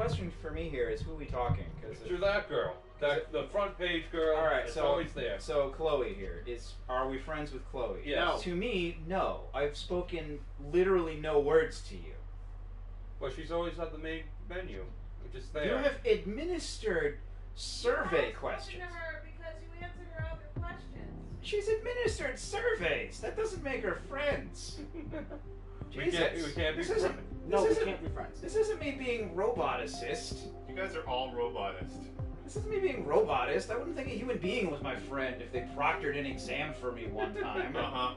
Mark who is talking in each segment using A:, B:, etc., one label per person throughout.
A: question for me here is, who are we talking? Because
B: To that girl. The front page girl.
A: all right,
B: it's
A: so
B: always there.
A: So Chloe here are we friends with Chloe?
B: Yes.
C: No.
A: To me, no. I've spoken literally no words to you.
B: Well, she's always at the main menu, which is there.
A: You have administered survey questions.
D: To her because you answered her other questions.
A: She's administered surveys. That doesn't make her friends.
B: We can't be
A: This
B: friends.
A: isn't-
C: No,
A: this
C: we
A: isn't-
C: can't be friends.
A: This isn't me being robotist.
E: You guys are all robotist.
A: This isn't me being robotist. I wouldn't think a human being was my friend if they proctored an exam for me one time.
E: Uh-huh.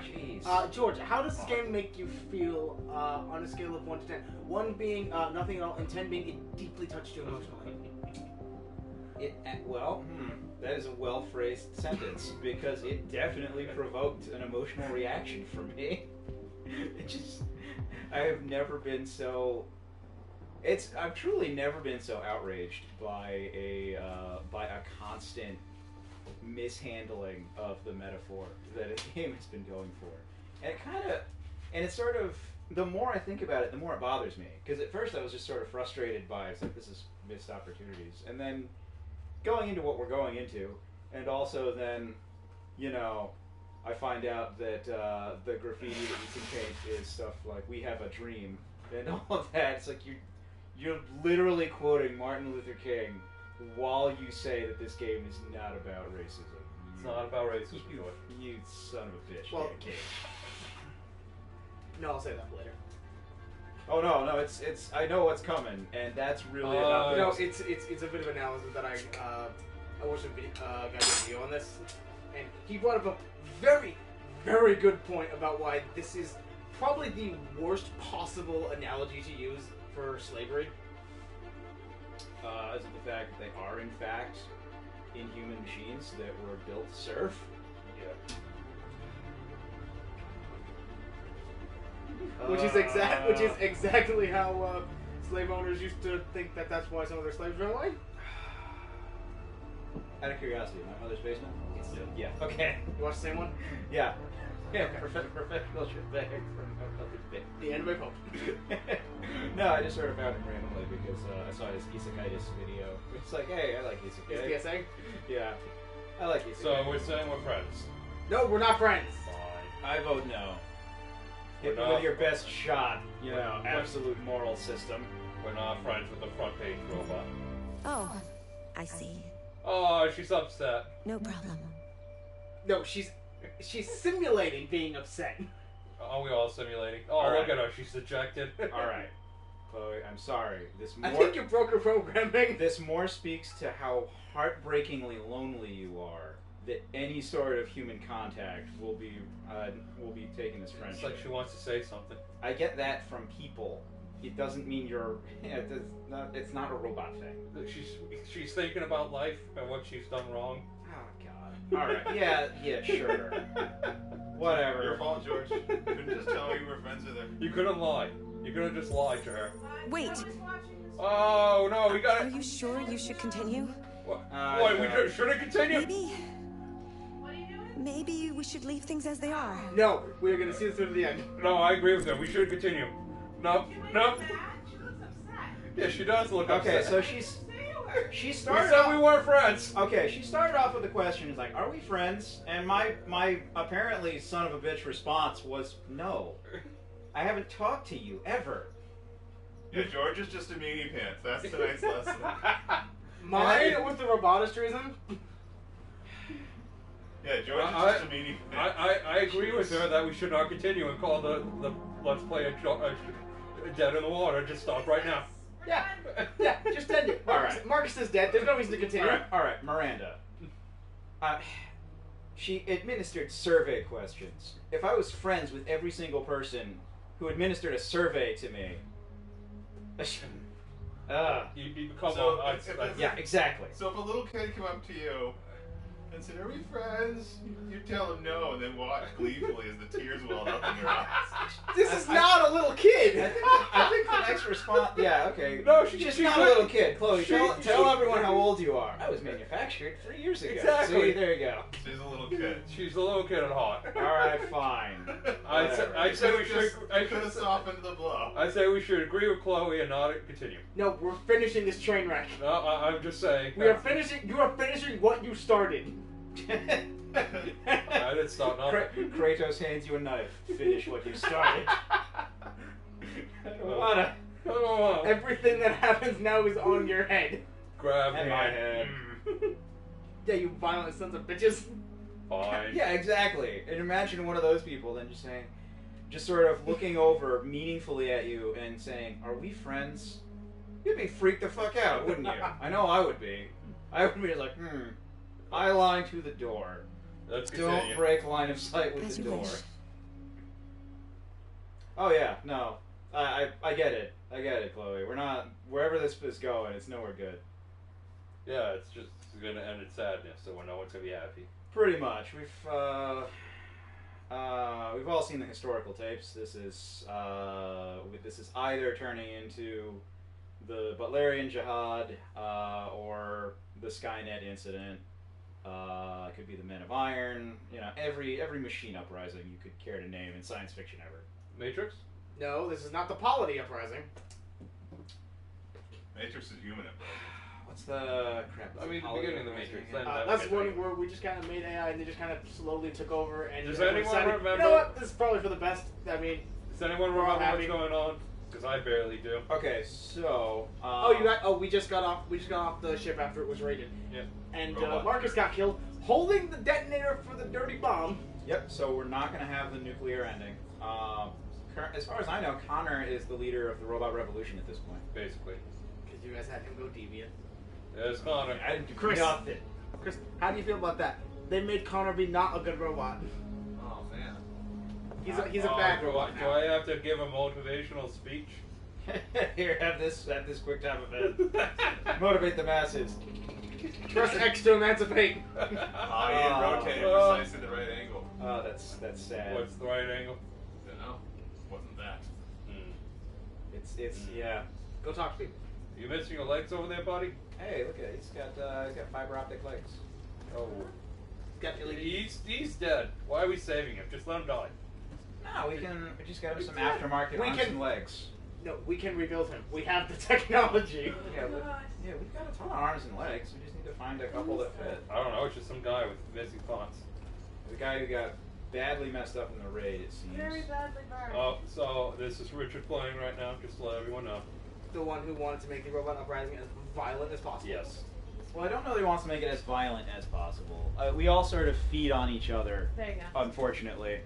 A: Jeez.
C: George, how does this game make you feel on a scale of 1 to 10? 1 being nothing at all, and 10 being it deeply touched you emotionally.
A: That is a well-phrased sentence because it definitely provoked an emotional reaction from me. I have never been so. I've truly never been so outraged by a constant mishandling of the metaphor that a game has been going for, and it's sort of, the more I think about it, the more it bothers me. Because at first I was just sort of frustrated by, it's like, this is missed opportunities, and then going into what we're going into, and also then, I find out that the graffiti that you can paint is stuff like "we have a dream" and all of that. It's like you're literally quoting Martin Luther King while you say that this game is not about racism.
B: It's not about racism.
A: You son of a bitch.
C: Well,
A: Kid.
C: No, I'll say that later.
A: Oh no, it's I know what's coming, and that's really about the
C: No, it's a bit of analysis that I watched a guy's video on this, and he brought up a very, very good point about why this is probably the worst possible analogy to use for slavery.
A: Is it the fact that they are in fact inhuman machines that were built to serve?
B: Yeah.
C: Which is exactly how slave owners used to think that that's why some of their slaves ran away.
A: Out of curiosity, my mother's basement? Yeah. Okay.
C: You watch the same one?
A: Yeah. Yeah, professional shitbag from my mother's basement.
C: The anime Pope.
A: No, I just sort of found him randomly because I saw his isekaitis video. It's like, hey, I like isekai.
C: Is PSA?
A: Yeah. I like isekai.
B: So we're saying we're friends.
C: No, we're not friends.
B: Fine.
A: I vote no. Hit me
B: We're not-
A: with your best shot, absolute moral system.
B: We're not friends with the front page robot.
F: Oh, I see.
B: Oh, she's upset.
F: No problem.
C: No, she's simulating being upset.
B: Are we all simulating? Oh,
A: All
B: look
A: right.
B: at her. She's dejected.
A: All right, Chloe, I'm sorry.
C: I think you broke her programming.
A: This more speaks to how heartbreakingly lonely you are that any sort of human contact will be taken as
B: It's
A: friendship.
B: like she wants to say something.
A: I get that from people. It doesn't mean you're. It's not a robot thing.
B: She's thinking about life and what she's done wrong.
A: Oh God. All right. Yeah. Sure. Whatever.
E: Your fault, George. You couldn't just tell me you were friends with her.
B: You couldn't lie. You could have just lied to her.
F: Wait.
B: Oh no, we got
F: Are
B: it.
F: you sure you should continue?
B: What? We shouldn't continue.
F: Maybe. Maybe we should leave things as they are.
C: No, we're gonna see this through to the end.
B: No, I agree with her. We should continue. No.
D: She looks upset.
B: Yeah, she does look
A: Okay,
B: upset.
A: so she
B: We
A: started.
B: said we weren't friends.
A: Okay, she started off with the question, is like, are we friends? And my apparently son of a bitch response was no. I haven't talked to you ever.
E: Yeah, George is just a meanie pants. That's tonight's lesson.
C: Mine with the robotistrism.
E: Yeah, George is just a meanie pants.
B: I agree with her that we should not continue and call the Let's Play a Dead in the Water. Just stop right now.
C: Yeah, just end it.
A: All right.
C: Marcus is dead. There's no reason to continue.
A: All right, Miranda. She administered survey questions. If I was friends with every single person who administered a survey to me,
B: You become
E: So,
B: a...
E: if
A: yeah, exactly.
E: So if a little kid came up to you and said, "Are we friends?" You tell him no, and then watch gleefully as the tears welled up in your eyes.
C: This is not a little kid.
A: I think the next response. Yeah, okay.
B: No,
A: she's not a little kid. Chloe, tell everyone how old you are. I was manufactured 3 years ago.
B: Exactly.
A: See, there you go.
E: She's a little kid.
B: She's a little kid at heart.
A: All right, fine.
B: I'd say we should.
E: I could have softened the blow.
B: I say we should agree with Chloe and not continue.
C: No, we're finishing this train wreck.
B: No, I'm just saying.
C: We are finishing. You are finishing what you started.
B: I didn't start nothing.
A: Kratos hands you a knife. Finish what you started. What a
B: Oh,
C: Everything that happens now is on your head.
B: grab
A: in my head.
C: Yeah, you violent sons of bitches.
B: Fine.
A: Yeah, exactly. And imagine one of those people then just saying, just sort of looking over meaningfully at you and saying, "Are we friends?" You'd be freaked the fuck out, wouldn't you? I know I would be. I would be like, eye line to the door.
B: Let's
A: Don't
B: continue.
A: break line of sight with
F: As
A: the
F: you
A: door.
F: wish.
A: Oh yeah, no. I get it. I get it, Chloe. We're not, wherever this is going, it's nowhere good.
B: Yeah, it's just gonna end in sadness, so no one's gonna be happy.
A: Pretty much. We've all seen the historical tapes. This is either turning into the Butlerian Jihad or the Skynet incident. It could be the Men of Iron. You know, every machine uprising you could care to name in science fiction ever.
B: Matrix?
C: No, this is not the Polity Uprising.
E: Matrix is human uprising.
A: What's the crap?
B: I mean, the beginning of the Matrix. Then
C: That's one where we just kind of made AI and they just kind of slowly took over. And
B: Does
C: everyone
B: anyone
C: decided,
B: remember-
C: You know what? This is probably for the best. I mean,
B: Does anyone
C: We're all
B: remember what's
C: happy.
B: going on? Because I barely do.
A: Okay, so.
C: we just got off the ship after it was raided.
B: Yeah.
C: And
E: Robot.
C: Marcus got killed holding the detonator for the dirty bomb.
A: Yep. So we're not going to have the nuclear ending. As far as I know, Connor is the leader of the robot revolution at this point.
B: Basically.
C: Because you guys had him go deviant.
B: There's Connor.
A: I didn't do
C: Chris.
A: nothing.
C: Chris, how do you feel about that? They made Connor be not a good robot.
E: Oh man.
C: He's a bad robot
B: Do
C: now.
B: I have to give a motivational speech?
A: Here, have this quick time event. Motivate the masses.
C: Press X to emancipate.
E: Oh, you rotated precisely the right angle.
A: Oh, that's sad.
B: What's the right angle?
E: No, wasn't that.
A: It's yeah.
C: Go talk to people.
B: You missing your legs over there, buddy?
A: Hey, look at it. He's got fiber optic legs.
B: Oh.
C: Got LED.
B: He's dead. Why are we saving him? Just let him die.
A: No, we just got him some aftermarket
C: We
A: arms
C: can-
A: and legs.
C: No, we can rebuild him. We have the technology.
A: Yeah, we've got a ton of arms and legs. We just need to find a couple that fit.
B: I don't know. It's just some guy with missing thoughts.
A: The guy who got badly messed up in the raid, it seems.
D: Very badly burned.
B: Oh, so this is Richard playing right now. Just to let everyone know.
C: The one who wanted to make the robot uprising as violent as possible.
B: Yes.
A: Well, I don't know that he wants to make it as violent as possible. We all sort of feed on each other,
D: There you go.
A: unfortunately.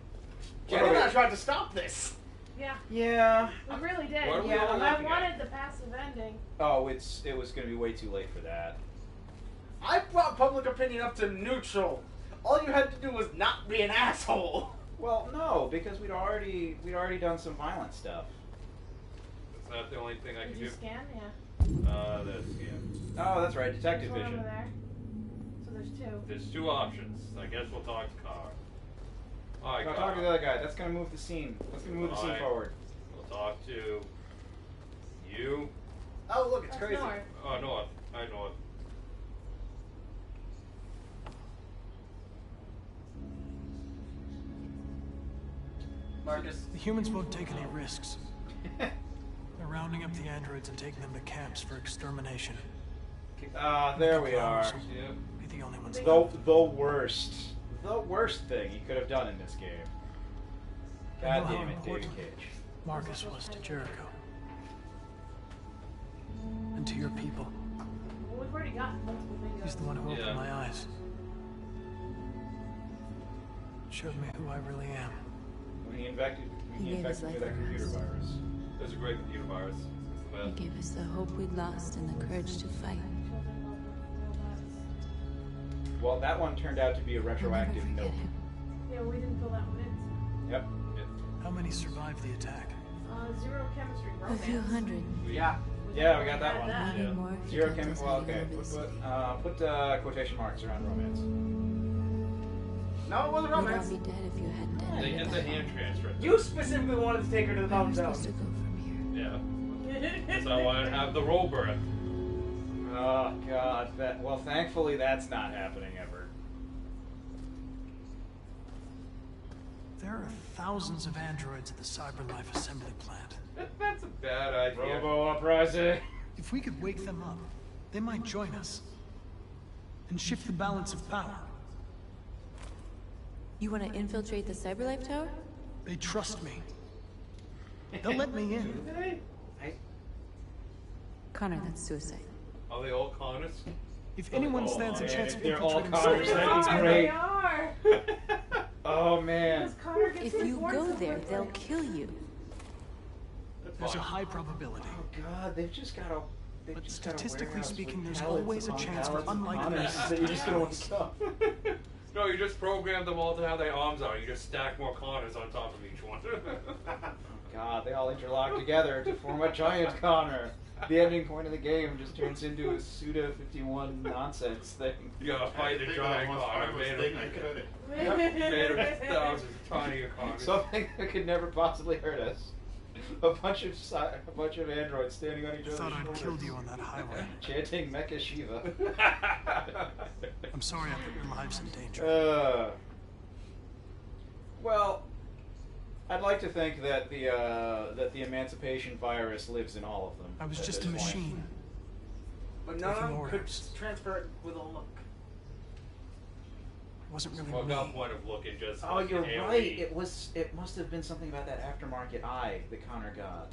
C: Jenny and I tried to stop this.
D: Yeah,
A: Yeah.
D: we really did.
B: What are we
D: Yeah,
B: all
D: I
B: laughing at?
D: wanted the passive ending.
A: Oh, it was going to be way too late for that.
C: I brought public opinion up to neutral. All you had to do was not be an asshole.
A: Well, no, because we'd already done some violent stuff.
B: That's not the only thing I
D: Did
B: can
D: you
B: do.
D: scan? Yeah.
B: That's
A: Oh, that's right,
D: There's
A: detective
D: one over
A: vision.
D: there. So there's two.
B: There's two options. I guess we'll talk to Carr. All right,
A: No,
B: Carr.
A: talk to the other guy. That's going to move the scene. That's going to move the scene
B: Alright.
A: forward.
B: We'll talk to you.
C: Oh, look, it's
D: That's
C: crazy.
D: north.
B: Oh, North. I know it.
C: Marcus.
G: The humans won't take any risks. They're rounding up the androids and taking them to camps for extermination.
A: There we are.
B: Yep.
G: Be the only ones
A: The
G: left.
A: worst thing you could have done in this game.
G: I know
A: God
G: how
A: damn it, David
G: important
A: Cage.
G: Marcus was to Jericho. And to your people.
D: Well, we've already gotten multiple videos.
G: He's the one who
B: Yeah.
G: opened my eyes. Showed me who I really am.
A: When he infected
F: He
A: me
F: gave his
A: with
F: life
A: that
F: for
A: computer
F: us.
A: virus.
B: There's a great computer virus. It's the
F: He
B: best.
F: gave us the hope we'd lost and the courage to fight.
A: Well, that one turned out to be a
F: I'll never
A: retroactive
F: forget
A: note.
F: him.
D: Yeah, we didn't fill that one in.
A: Yep.
G: How many survived the attack?
D: Zero chemistry
F: A
D: romance.
F: few hundred.
C: Yeah.
A: Yeah, we got that
D: Had
A: one.
D: that.
F: Maybe
B: Yeah.
F: more if you
A: Zero
F: count
A: chemical.
F: us
A: Well,
F: having
A: okay.
F: lived in the city.
A: Put quotation marks around romance.
C: No, it wasn't
F: We'd all
C: romance.
F: be dead if you hadn't
B: They
F: ended
B: get
F: it.
B: the hand transfer.
C: You specifically wanted to take her to the
F: Where are we
C: mountain
F: supposed to
C: zone.
F: go from here?
B: Yeah. So I wanted to have the roll birth.
A: Oh God! Well, thankfully that's not happening ever.
G: There are thousands of androids at the CyberLife assembly plant.
B: That's a bad idea.
A: Robo uprising.
G: If we could wake them up, they might join us. And shift the balance of power.
F: You want to infiltrate the CyberLife Tower?
G: They trust me. They'll let me in.
F: Connor, that's suicide.
B: Are they all Connors?
G: If anyone stands a chance of
A: They're all
G: infiltrating
A: Connors,
G: CyberLife,
A: that'd be
D: They
A: great.
D: are.
A: Oh man.
D: Because Connor gets
F: If you
D: reborn
F: go
D: so
F: there,
D: quickly.
F: they'll kill you.
G: there's a high probability.
A: Oh God, they've just got to.
G: But statistically speaking, there's always a chance for unlikely
A: that you're just gonna wake up.
B: No, you just program them all to have their arms out. You just stack more Connors on top of each one.
A: God, they all interlock together to form a giant Connor. The ending point of the game just turns into a Suda 51 nonsense thing.
B: You gotta fight the giant Connor made
E: I
B: of
E: could.
B: made of thousands of tiny Connors.
A: Something that could never possibly hurt us. A bunch of androids standing on each
G: I
A: other's
G: thought I'd
A: shoulders,
G: killed you on that highway.
A: chanting Mecha Shiva.
G: I'm sorry I put your lives in danger.
A: Well, I'd like to think that the emancipation virus lives in all of them.
G: I was
A: at
G: just a
A: this point.
G: machine.
C: But none of
G: Taking
C: them could
G: orders.
C: transfer it with a look.
G: It wasn't really
B: Well,
G: me.
B: no point of looking just.
A: Oh,
B: like
A: you're
B: an
A: right.
B: AoE.
A: It must have been something about that aftermarket eye that Connor got.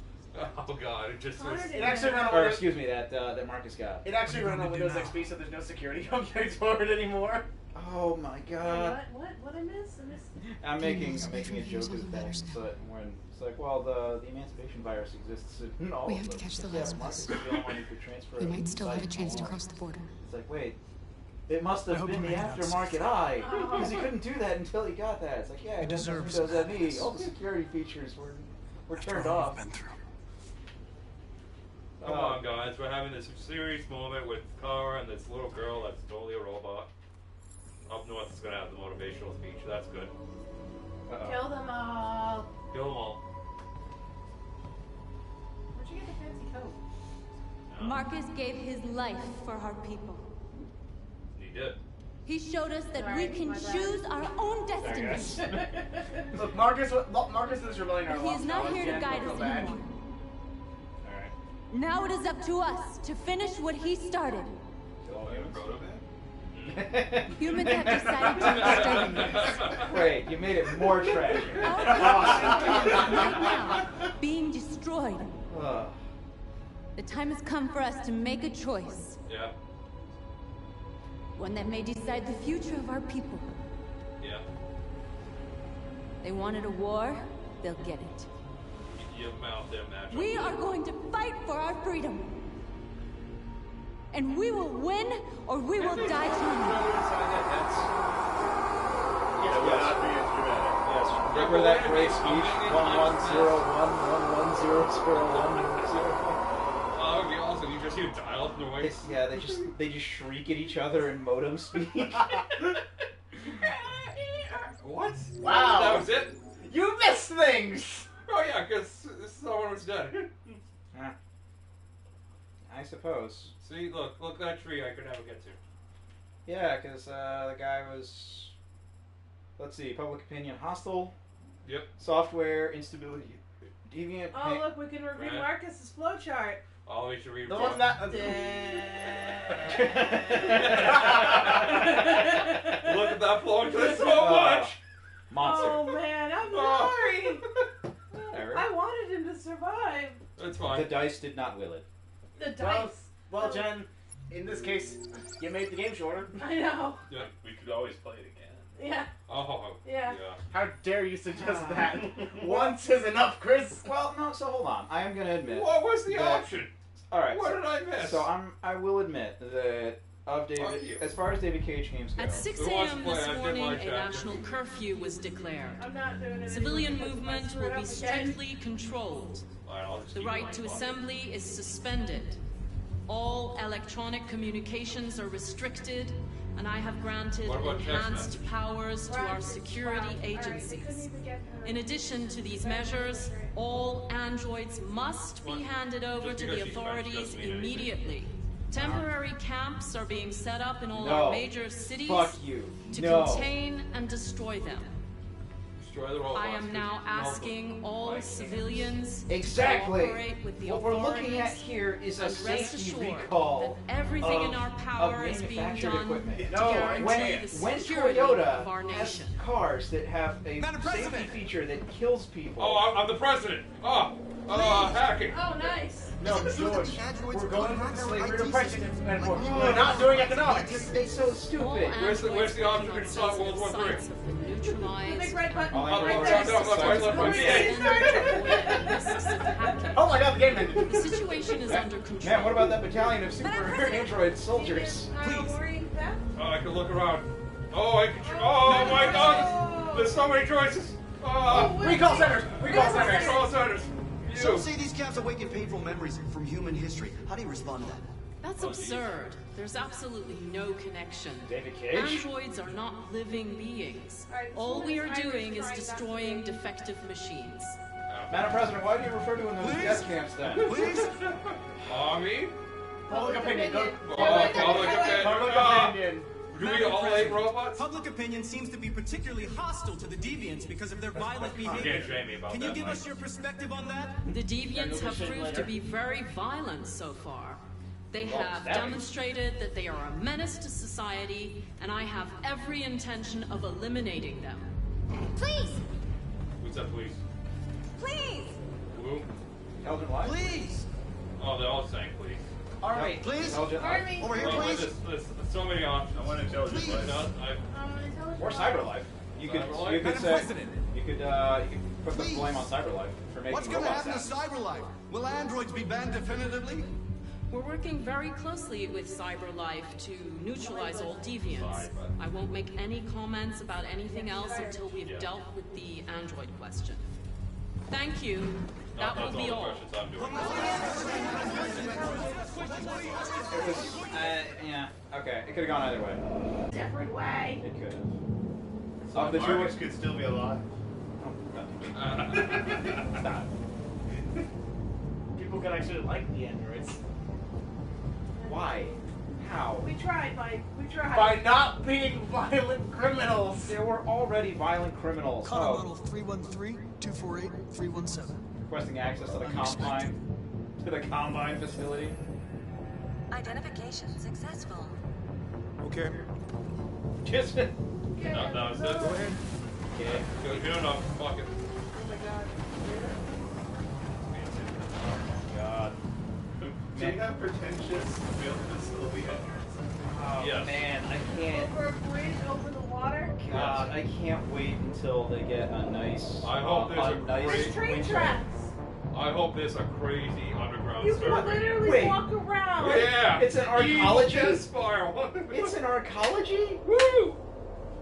B: Oh God, it just
D: Connor
B: was.
D: didn't
C: It actually ran on
A: Or
C: Windows.
A: excuse me, that Marcus got.
C: It actually
G: What are
C: ran
G: you
C: on
G: gonna
C: Windows
G: do now?
C: XP, so there's no security updates for it anymore.
A: Oh my God.
D: What I miss? I missed.
A: I'm making a joke
F: views on
A: of
F: the
A: that,
F: letters now.
A: but when it's like, well, the emancipation virus exists in all
F: We
A: of
F: have to
A: them.
F: catch the
A: Yeah,
F: last of
A: Marcus
F: us.
A: is the only one who could transfer
F: We
A: it
F: might still have a
A: inside
F: chance to
A: more.
F: cross the border.
A: It's like, wait, it must
G: I
A: have
G: hope
A: been
G: you
A: the
G: made it out
A: aftermarket eye, because he couldn't do that until he got that. It's like, yeah,
G: He
A: that's
G: deserves
A: Windows
G: some
A: ME.
G: happiness.
A: All the security features were
G: After
A: turned
G: all
A: off.
G: we've been through.
B: Come on, guys, we're having this serious moment with Kara and this little girl that's totally a robot. Up north is gonna have the motivational speech. That's good.
A: Uh-oh.
D: Kill them all.
B: Kill them all.
D: Where'd you get the fancy coat?
H: Marcus gave his life for our people.
B: He did.
H: He showed us that
D: Sorry,
H: we can
D: my bad.
H: choose our own destiny.
C: Look, Marcus is rebelling our
H: But he is not
C: lost
H: here to
C: Jen
H: guide
C: will
H: us
C: go back.
H: anymore.
A: Alright.
H: Now it is up to us to finish what he started.
A: Kill all humans.
H: Humans have decided to exterminate us.
A: Wait, you made it more tragic.
H: Our planet is right now being destroyed.
A: Ugh.
H: The time has come for us to make a choice.
B: Yeah.
H: One that may decide the future of our people.
B: Yeah.
H: They wanted a war, they'll get it.
B: You have them out there, match.
H: We are going to fight for our freedom. And we will win or we will die trying.
E: Yeah, we're not being dramatic.
A: Yes. Remember that great speech? 1101
B: Oh, that'd be awesome. You just hear dial-up noise.
A: Yeah, they just shriek at each other in modem speak.
B: What?
C: Wow.
B: That was it?
C: You missed things!
B: Oh yeah, because someone was dead.
A: Huh. I suppose.
B: See, look at that tree I could never get to.
A: Yeah, because the guy was, let's see, public opinion hostile,
B: Yep.
A: software instability, deviant.
D: Oh, look, we can read
B: Right.
D: Marcus's flowchart.
B: Oh, we should read.
C: The one that.
B: Look at that flowing to so much.
A: Monster.
D: Oh man, I'm
B: Oh.
D: sorry.
A: Whatever.
D: I wanted him to survive.
B: That's
A: The
B: fine.
A: dice did not will it.
D: The
C: Well,
D: dice.
C: well, Jen, in this case, you made the game shorter.
D: I know.
B: Yeah.
E: We could always play it again.
D: Yeah.
B: Oh.
D: Yeah.
C: How dare you suggest that? Once is enough, Chris.
A: Well, no. So hold on. I am going to admit.
B: What was the
A: that-
B: option?
A: All right.
B: What
A: so,
B: did I miss?
A: So I will admit that of
B: Fuck
A: David,
B: you.
A: as far as David Cage games go,
I: At 6
B: Who wants to
I: a.m.
B: play?
I: this
B: I did
I: morning,
B: my
I: a
B: chapter.
I: national curfew was declared.
D: I'm not doing it.
I: Civilian
D: anymore because I
I: movement
D: screwed
I: will
D: up
I: be
D: again.
I: strictly controlled.
B: Alright, I'll just
I: The
B: keep
I: right
B: going.
I: to assembly is suspended. All electronic communications are restricted, and I have granted
B: What about
I: enhanced
B: chestnuts?
I: powers to our security agencies. In addition to these measures, all androids must be handed over
B: Just
I: to
B: because
I: the
B: she's French
I: authorities
B: doesn't mean anything.
I: immediately. Temporary camps are being set up in all
A: No.
I: our major cities
A: Fuck you.
I: to
A: No.
I: contain and destroy them.
B: Destroy the robots.
I: I am now asking all civilians
A: Exactly.
I: to cooperate with the
A: What we're
I: authorities.
A: looking at here is a
I: and rest
A: safety
I: assured
A: recall
I: that everything
A: of,
I: in our power is being
A: manufactured
I: done
A: equipment.
I: to
A: No,
I: guarantee the
A: when
I: security
A: Toyota
I: of our
A: has
I: nation.
A: cars that have a
G: Madam
A: safety
G: President!
A: feature that kills people.
B: Oh, I'm the president. Hacking.
D: Oh, nice.
C: No,
J: Is it true that
C: George,
J: the androids
C: we're going
J: unhack
C: with
J: our
C: slavery to
J: IT
C: oppression,
J: systems
C: and
J: like
C: we're not doing economics.
A: It's so
I: All
A: stupid.
B: Where's the
I: androids
B: object
I: working on
B: to start World War
I: sensitive
B: III?
I: sites have been neutralized.
D: The big red button.
A: Oh,
B: Oh,
A: right
B: no,
A: there.
B: no, left, right,
I: Risks of hacking.
C: Oh my god, the game ended.
I: The situation is under control.
A: Man, what about that battalion of super android soldiers?
D: Please.
B: Oh, I can look around. Oh, I can. Oh my God! There's so many choices.
C: Recall centers! Recall centers!
B: Control centers.
J: Some
B: You.
J: say these camps awaken painful memories from human history. How do you respond to that?
I: That's absurd. There's absolutely no connection.
A: David Cage?
I: Androids are not living beings.
D: Alright, so
I: All
D: what
I: we
D: is
I: are
D: Iris
I: doing is
D: trying not to
I: destroying
D: do?
I: defective machines.
A: Madam President, why do you refer to them as
J: Please?
A: death camps then?
J: Please?
B: Army.
C: Public opinion. Go.
B: Public
C: Public
B: opinion.
C: opinion.
B: Do we all hate robots?
K: Public opinion seems to be particularly hostile to the deviants because of their violent
B: You can't
K: behavior.
B: shame me about
K: Can
B: that.
K: you give
B: Mike.
K: us your perspective on that?
I: The deviants have
C: shame
I: proved
C: later.
I: to be very violent so far. They
A: Well,
I: have
A: that means-
I: demonstrated that they are a menace to society, and I have every intention of eliminating them.
H: Please!
B: Who's that, please?
H: Please!
B: Who?
A: Intelligent life?
J: Please!
B: Oh, they're all saying please.
C: Alright.
J: Please?
A: Intelligent life?
D: Army.
J: Over here,
B: Well,
J: please!
B: there's so many options.
E: I want intelligence.
J: Please.
B: No,
A: Or cyber life? You could,
B: Cyberlife?
A: you could
G: Madam
A: say,
G: President.
A: you could put the
J: Please.
A: blame on cyber life for making
J: What's going to
A: robots
J: happen to
A: sound.
J: cyberlife? Will androids be banned definitively?
I: We're working very closely with CyberLife to neutralize all deviants. I won't make any comments about anything else until we've dealt with the android question. Thank you. That will
B: That's
I: be
B: all
I: all.
B: the questions I'm doing.
A: It was, yeah, okay. It could have gone either way.
D: Different way.
A: It could have. Of the two,
E: Marcus could still be alive.
A: Stop.
C: People could actually like the androids.
A: Why? How?
D: We tried, Mike. We tried.
C: By not being violent criminals.
A: There were already violent criminals.
G: Connor model 313-248-317.
A: Requesting access to the Combine facility.
F: Identification successful.
G: Okay.
A: Just
B: No, it's this.
A: Go ahead. Okay.
B: Good enough. Fuck it.
D: Oh my god.
A: God.
E: Do you have pretentious built facility entrance?
A: Oh,
B: Yes.
A: man, I can't.
D: Over a bridge, over the water.
A: God, I can't wait until they get a nice.
B: I hope there's a
A: nice
B: great
D: Train
A: winter.
D: tracks.
B: I hope there's a crazy underground
D: You can
B: server.
D: literally
A: Wait.
D: walk around.
B: Yeah.
A: It's an
B: Evil
A: arcology?
B: Death Spiral.
A: It's an arcology?
B: Woo!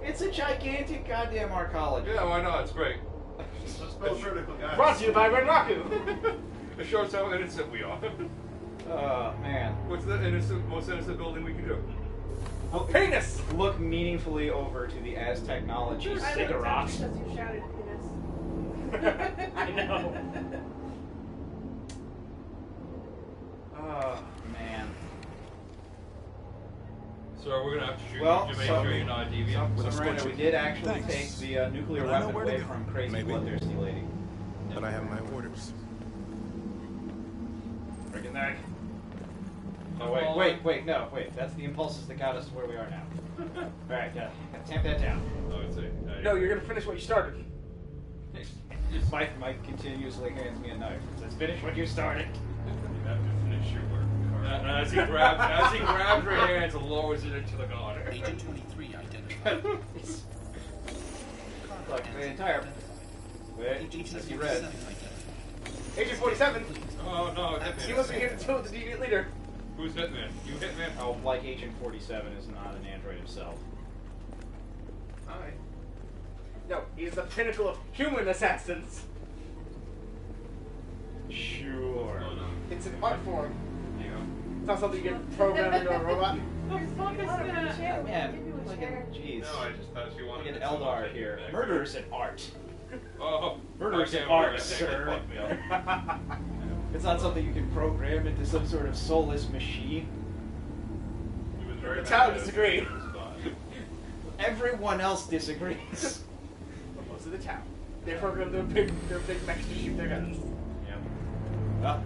A: It's a gigantic goddamn arcology.
B: Yeah, why not? It's great.
E: Let's spell vertical, guys.
C: Brought to you by Renraku.
B: It shows how innocent we are.
A: Oh, man.
B: What's the most innocent building we can do?
C: Penis.
A: Look meaningfully over to the Az Technology
D: I looked up
A: cigarettes.
D: because you shouted penis.
C: I know.
A: Oh, man.
B: So we're gonna have to shoot
A: Well,
B: you to make
A: so-
B: sure you're not deviant.
G: With a
A: Miranda, we
G: scorcher.
A: did actually
G: Thanks.
A: take the nuclear
G: But I know
A: weapon
G: where to
A: away
G: go.
A: from crazy
G: Maybe.
A: bloodthirsty lady.
G: But I have my orders.
A: Freaking neck. Oh, wait, no, that's the impulses that got us to where we are now. Alright, gotta tamp that down.
B: I would say.
C: No, you're gonna finish what you started.
A: Mike continuously hands me a knife. Says, finish what you started.
E: You have to finish your work.
B: And as he grabs your hands and lowers it into the gutter.
K: Agent 23 identified.
A: Look, the entire... Wait, as you read.
C: Agent 47.
B: Oh no,
C: He
B: Hitman.
C: must be here to deal with the deviant leader.
B: Who's Hitman? You Hitman?
A: Oh, like Agent 47 is not an android himself.
C: Hi. No, he's the pinnacle of human assassins.
A: Sure.
B: Oh no.
C: It's an art form.
B: There you go.
C: It's not something you can program into a robot.
A: Man, like jeez.
E: No, I just thought she wanted
A: Like an
E: to
A: Eldar here. Murder is an art.
B: Oh,
A: Murder is an
B: okay,
A: art,
B: murder,
A: sir.
B: fuck me up.
A: It's not something you can program into some sort of soulless machine.
E: He was very
C: The town
E: mad.
C: disagreed.
A: Everyone else disagrees.
C: But most of the town. They programmed their big mechs to shoot their guns.
A: Yep.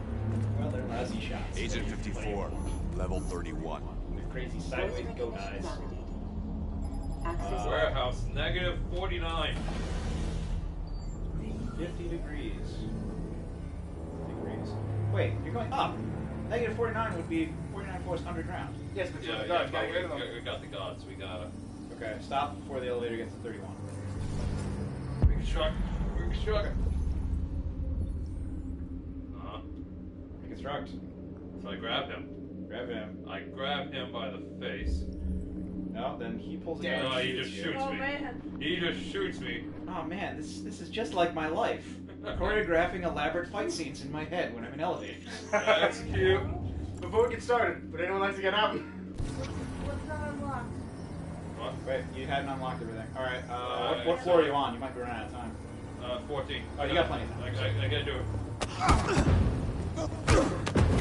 A: Well, they're lousy shots.
L: Agent 54, level 31.
A: With crazy sideways go guys.
B: Warehouse, negative 49.
A: 50 degrees. Wait, you're going up. Negative 49 would be 49 floors underground.
C: Yes, but
B: Yeah,
C: guards
B: but
C: got rid of them.
B: we got the gods. We gotta.
A: Okay, stop before the elevator gets to 31.
B: Reconstruct. Reconstruct. Uh-huh.
A: Reconstruct.
B: So I grab him.
A: Grab him.
B: I grab him by the face.
A: No, then he pulls a
B: No,
A: gun. and
B: he just
A: you.
B: shoots
D: Oh
B: me.
D: man.
B: He just shoots me.
A: Oh man, this is just like my life. Choreographing elaborate fight scenes in my head when I'm in elevators.
B: That's cute.
C: Before we get started, would anyone like to get out?
D: What's not unlocked?
B: What?
A: Wait, you hadn't unlocked everything. Alright,
B: I
A: what floor are you on? You might be running out of time.
B: 14.
A: Oh, you got plenty of time.
B: I gotta do it.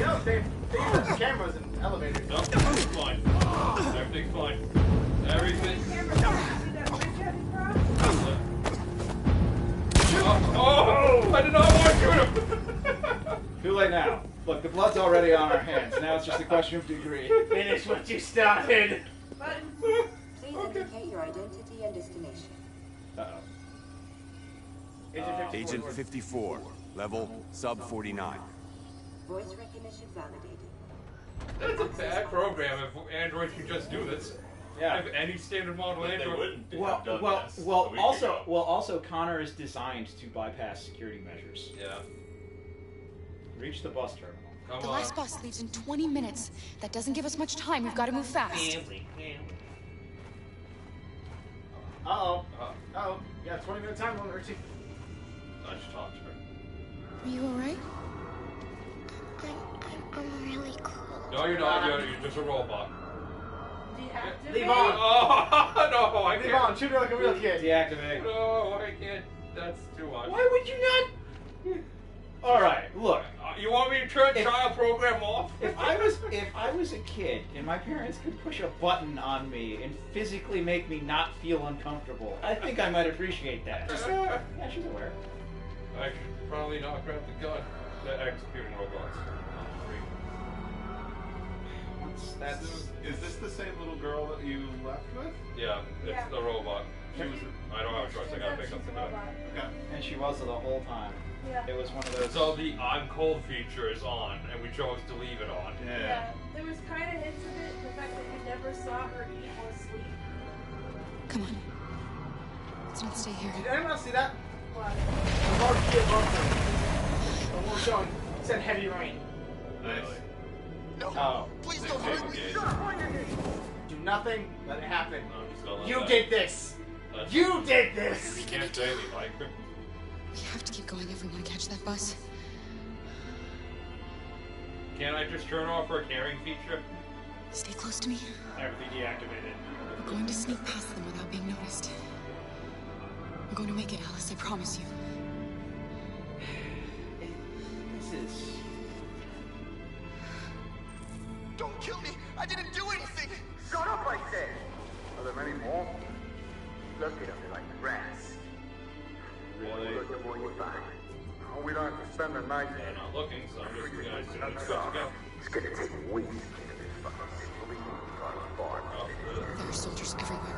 C: You know, they use cameras in elevators.
B: No, it's fine. Everything's fine. Everything.
D: Camera, see that bridge heading across?
B: Oh! I did not want to shoot him!
A: Too late now. Look, the blood's already on our hands. Now it's just a question of degree.
C: Finish what you started.
D: Button.
M: Please indicate your identity and destination.
A: Uh-oh.
L: Agent 54, level sub 49.
M: Voice recognition validated.
B: That's a bad program if androids can just do this.
A: Yeah.
B: If any standard model
E: But they
B: android.
E: wouldn't have
A: Well,
E: done
A: well,
E: this a
A: well.
E: week
A: Also,
E: ago.
A: well, also, Connor is designed to bypass security measures.
B: Yeah.
A: Reach the bus terminal.
B: Come
N: The
B: on.
N: last bus leaves in 20 minutes. That doesn't give us much time. We've got to move fast.
C: Uh-oh. Uh-oh. Yeah, 20-minute time limit, Richie.
B: I should talk to her.
N: Are you alright?
M: I'm really cool.
B: No, you're not. You're just a robot.
D: Deactivate.
C: Leave on.
B: Oh, no, I
C: Leave
B: can't.
C: on. Treat her like a real kid.
A: Deactivate.
B: No, I can't. That's too much.
A: Why would you not? All right, look.
B: You want me to turn
A: If-
B: child program off?
A: If I was a kid and my parents could push a button on me and physically make me not feel uncomfortable, I think I might appreciate that. Yeah, she's aware.
B: I should probably not grab the gun. The executing robots.
A: That's
E: Is this the same little girl that you left with?
B: Yeah, it's
D: Yeah.
B: the robot.
A: She was-
B: I don't have a choice. I gotta pick up the gun.
E: Okay.
A: and she was the whole time.
D: Yeah.
A: It was one of those.
B: So the I'm cold feature is on, and we chose to leave it on.
D: Yeah. There was kind of hints of it. The fact that you never saw her eat or sleep.
N: Come on. Let's not stay here.
C: Did anyone else see that?
D: What?
C: The marquee above them. The one showing said heavy rain.
E: Nice.
A: Oh.
J: Please don't hurt me.
C: Do nothing. Let it happen.
B: No, I'm just gonna let
C: You
B: that-
C: did this.
B: that's-
C: You did this.
B: You can't say me, Mike.
N: We have to keep going if we want to catch that bus.
B: Can't I just turn off our carrying feature?
N: Stay close to me.
A: Everything deactivated.
N: We're going to sneak past them without being noticed. We're going to make it, Alice. I promise you.
A: This is.
J: Don't kill me. I didn't do anything.
O: Shut up, I said! Are there many more? Look at them, they're like rats.
A: Really?
O: Look at what you find. Oh, we don't have to spend the night
B: They're
O: there.
B: not looking, so I'm just gonna assume it's
O: That's
B: good to go.
O: It's gonna take weeks to get to this fucking city. We'll be falling apart.
B: Oh, good.
N: There are soldiers everywhere.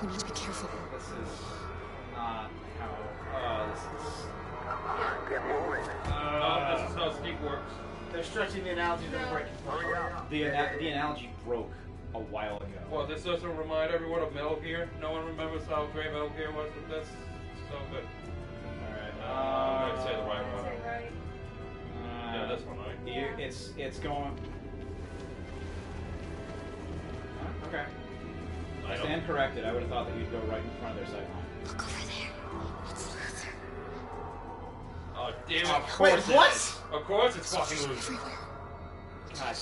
N: We need to be careful.
A: This is not how. This is.
O: Get moving.
B: This is how sneak works.
C: They're stretching the analogy to the break.
O: Hurry up.
A: The analogy broke a while ago.
B: Well, this doesn't remind everyone of Metal Gear. No one remembers how great Metal Gear was with this. So good. I'm gonna say the right one.
D: Say right.
B: Yeah, this one, right?
A: It's going. Huh? Okay.
B: I
A: Stand
B: don't.
A: corrected. I would have thought that you'd go right in front of their sight line.
N: Look over there. It's Luther.
B: Oh, damn it.
A: Wait,
B: Of course
A: what?
B: it is. Of course it's fucking loose.
N: Everywhere.
A: God.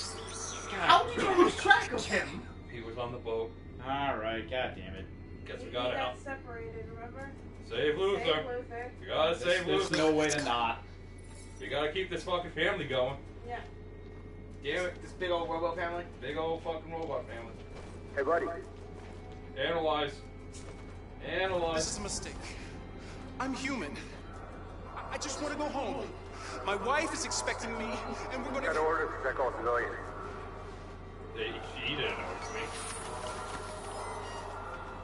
C: How did you lose track of him?
B: He was on the boat.
A: Alright, god damn it.
B: Guess we
D: He
B: gotta
D: got
B: help.
D: separated, remember?
B: Save Luther.
D: Save Luther.
B: You gotta save
A: There's
B: Luther.
A: no way to not.
B: You gotta keep this fucking family going.
D: Yeah.
B: Damn it.
C: This big old robot family.
B: Big old fucking robot family.
O: Hey, buddy.
B: Analyze. Analyze.
K: This is a mistake. I'm human. I just want to go home. My wife is expecting me, and we're gonna...
O: Got orders to check all civilians.
B: She didn't notice me.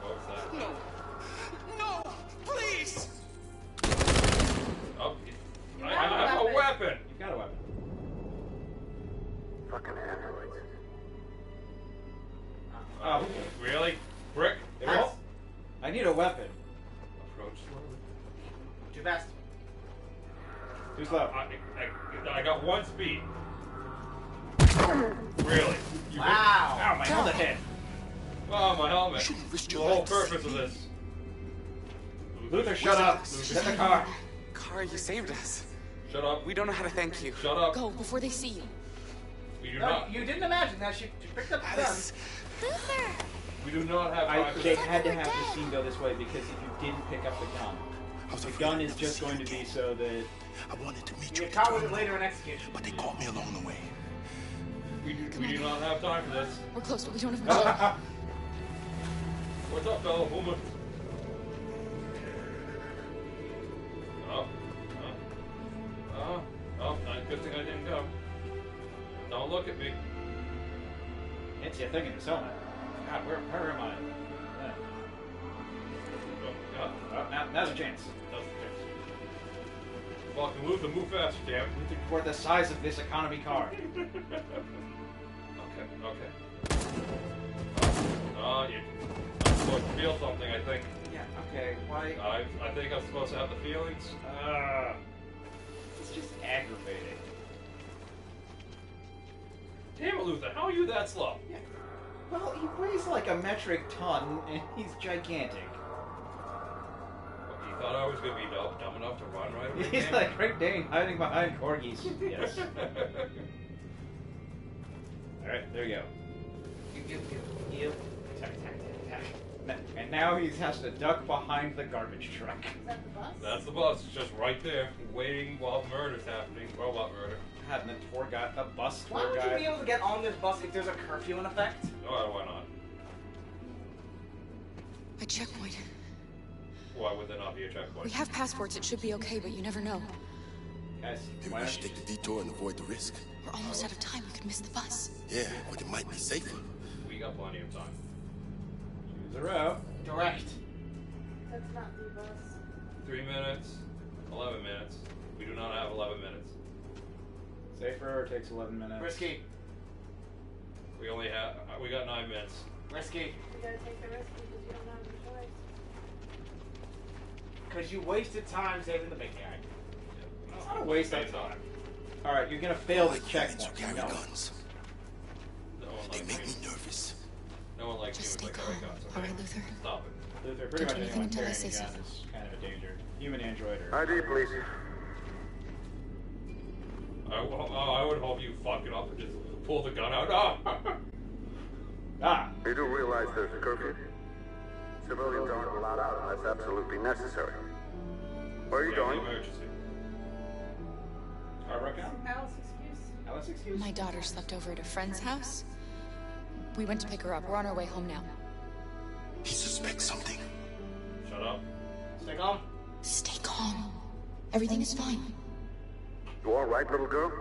B: What was that?
K: No. No! Please!
B: Oh, I have a weapon!
A: You've got a weapon.
O: Fucking androids.
B: Oh, really? Brick?
A: Oh, I need a weapon.
B: Approach slowly.
C: Too fast.
A: Too slow.
B: I got one speed. Really?
C: Wow.
A: Ow, my helmet hit.
B: Oh, my helmet. The whole purpose of this.
A: Luther, shut up. Get in the car.
P: Car, you saved us.
B: Shut up.
P: We don't know how to thank you.
B: Shut up.
N: Go before they see you.
B: We do
C: No,
B: not.
C: you didn't imagine that she picked up the gun.
N: Luther!
B: We do not have time for
A: They
B: this.
A: had to have the scene go this way because if you didn't pick up the gun, the gun is just going to be so that...
Q: I wanted to meet
C: You
Q: you,
C: get caught with it later and executed.
Q: but they caught me along the way.
B: We do not have time for this.
N: We're close, but we don't have control.
B: What's up, fellow woman? Good thing I didn't go. Don't look at me.
A: Hits you thinking it's helmet. God, where am I? Now's a chance.
B: Now's a chance. Fucking Luther, move faster, damn it.
A: We're the size of this economy car.
B: Okay. I'm supposed to feel something, I think.
A: Yeah, okay. Why?
B: I think I'm supposed to have the feelings.
A: It's just aggravating.
B: Damn it, Luther, how are you that slow?
A: Yeah. Well, he weighs like a metric ton, and he's gigantic.
B: You thought I was going to be dumb enough to run right away?
A: He's like Great Dane hiding behind corgis. Yes. Alright, there you go. You. And now he has to duck behind the garbage truck.
D: Is that the bus?
B: That's the bus. It's just right there, waiting while murder's happening. Robot murder.
A: Having the tour guide, the bus
C: Why
A: tour
C: would you
A: guide.
C: be able to get on this bus if there's a curfew in effect?
B: Oh, why not?
N: A checkpoint.
B: Why would there not be a checkpoint?
N: We have passports, it should be okay, but you never know.
A: Guys,
Q: Maybe we should take the detour and avoid the risk.
N: We're almost out of time, we could miss the bus.
Q: Yeah, but it might be safer.
B: We got plenty of time.
A: Choose a route.
C: Direct.
D: That's not the bus.
B: 3 minutes, 11 minutes. We do not have 11 minutes.
A: Safer takes 11 minutes.
C: Risky.
B: We got 9 minutes.
C: Risky.
D: You gotta take the risk because you don't have a choice.
C: Because you wasted time saving the big guy.
A: It's not a waste of time. Alright, you're gonna fail the checkpoint.
Q: Carry
A: No.
Q: guns.
B: No one
Q: They
B: likes
Q: make
B: me.
Q: me nervous.
B: No one likes
N: Just
B: me
N: stay
B: with my
N: calm.
B: guns.
N: All
B: Okay?
N: right, Luther.
B: Stop it.
A: Luther, pretty
N: Don't
A: much
N: do
A: anyone
N: anything until I
A: carrying
N: say
A: a gun
N: so.
A: is kind of a danger. Human android or...
O: ID, please.
B: I would hope you fuck it up and just pull the gun out. Ah!
A: Ah!
O: You do realize there's a curfew? Civilians aren't allowed out unless absolutely necessary. Where are you going?
B: Emergency.
A: Car breakdown?
D: Alice excuse.
A: Alice excuse?
N: My daughter slept over at a friend's house. We went to pick her up. We're on our way home now.
Q: He suspects something.
B: Shut up.
C: Stay calm.
N: Stay calm. Everything is fine.
O: You all right, little girl?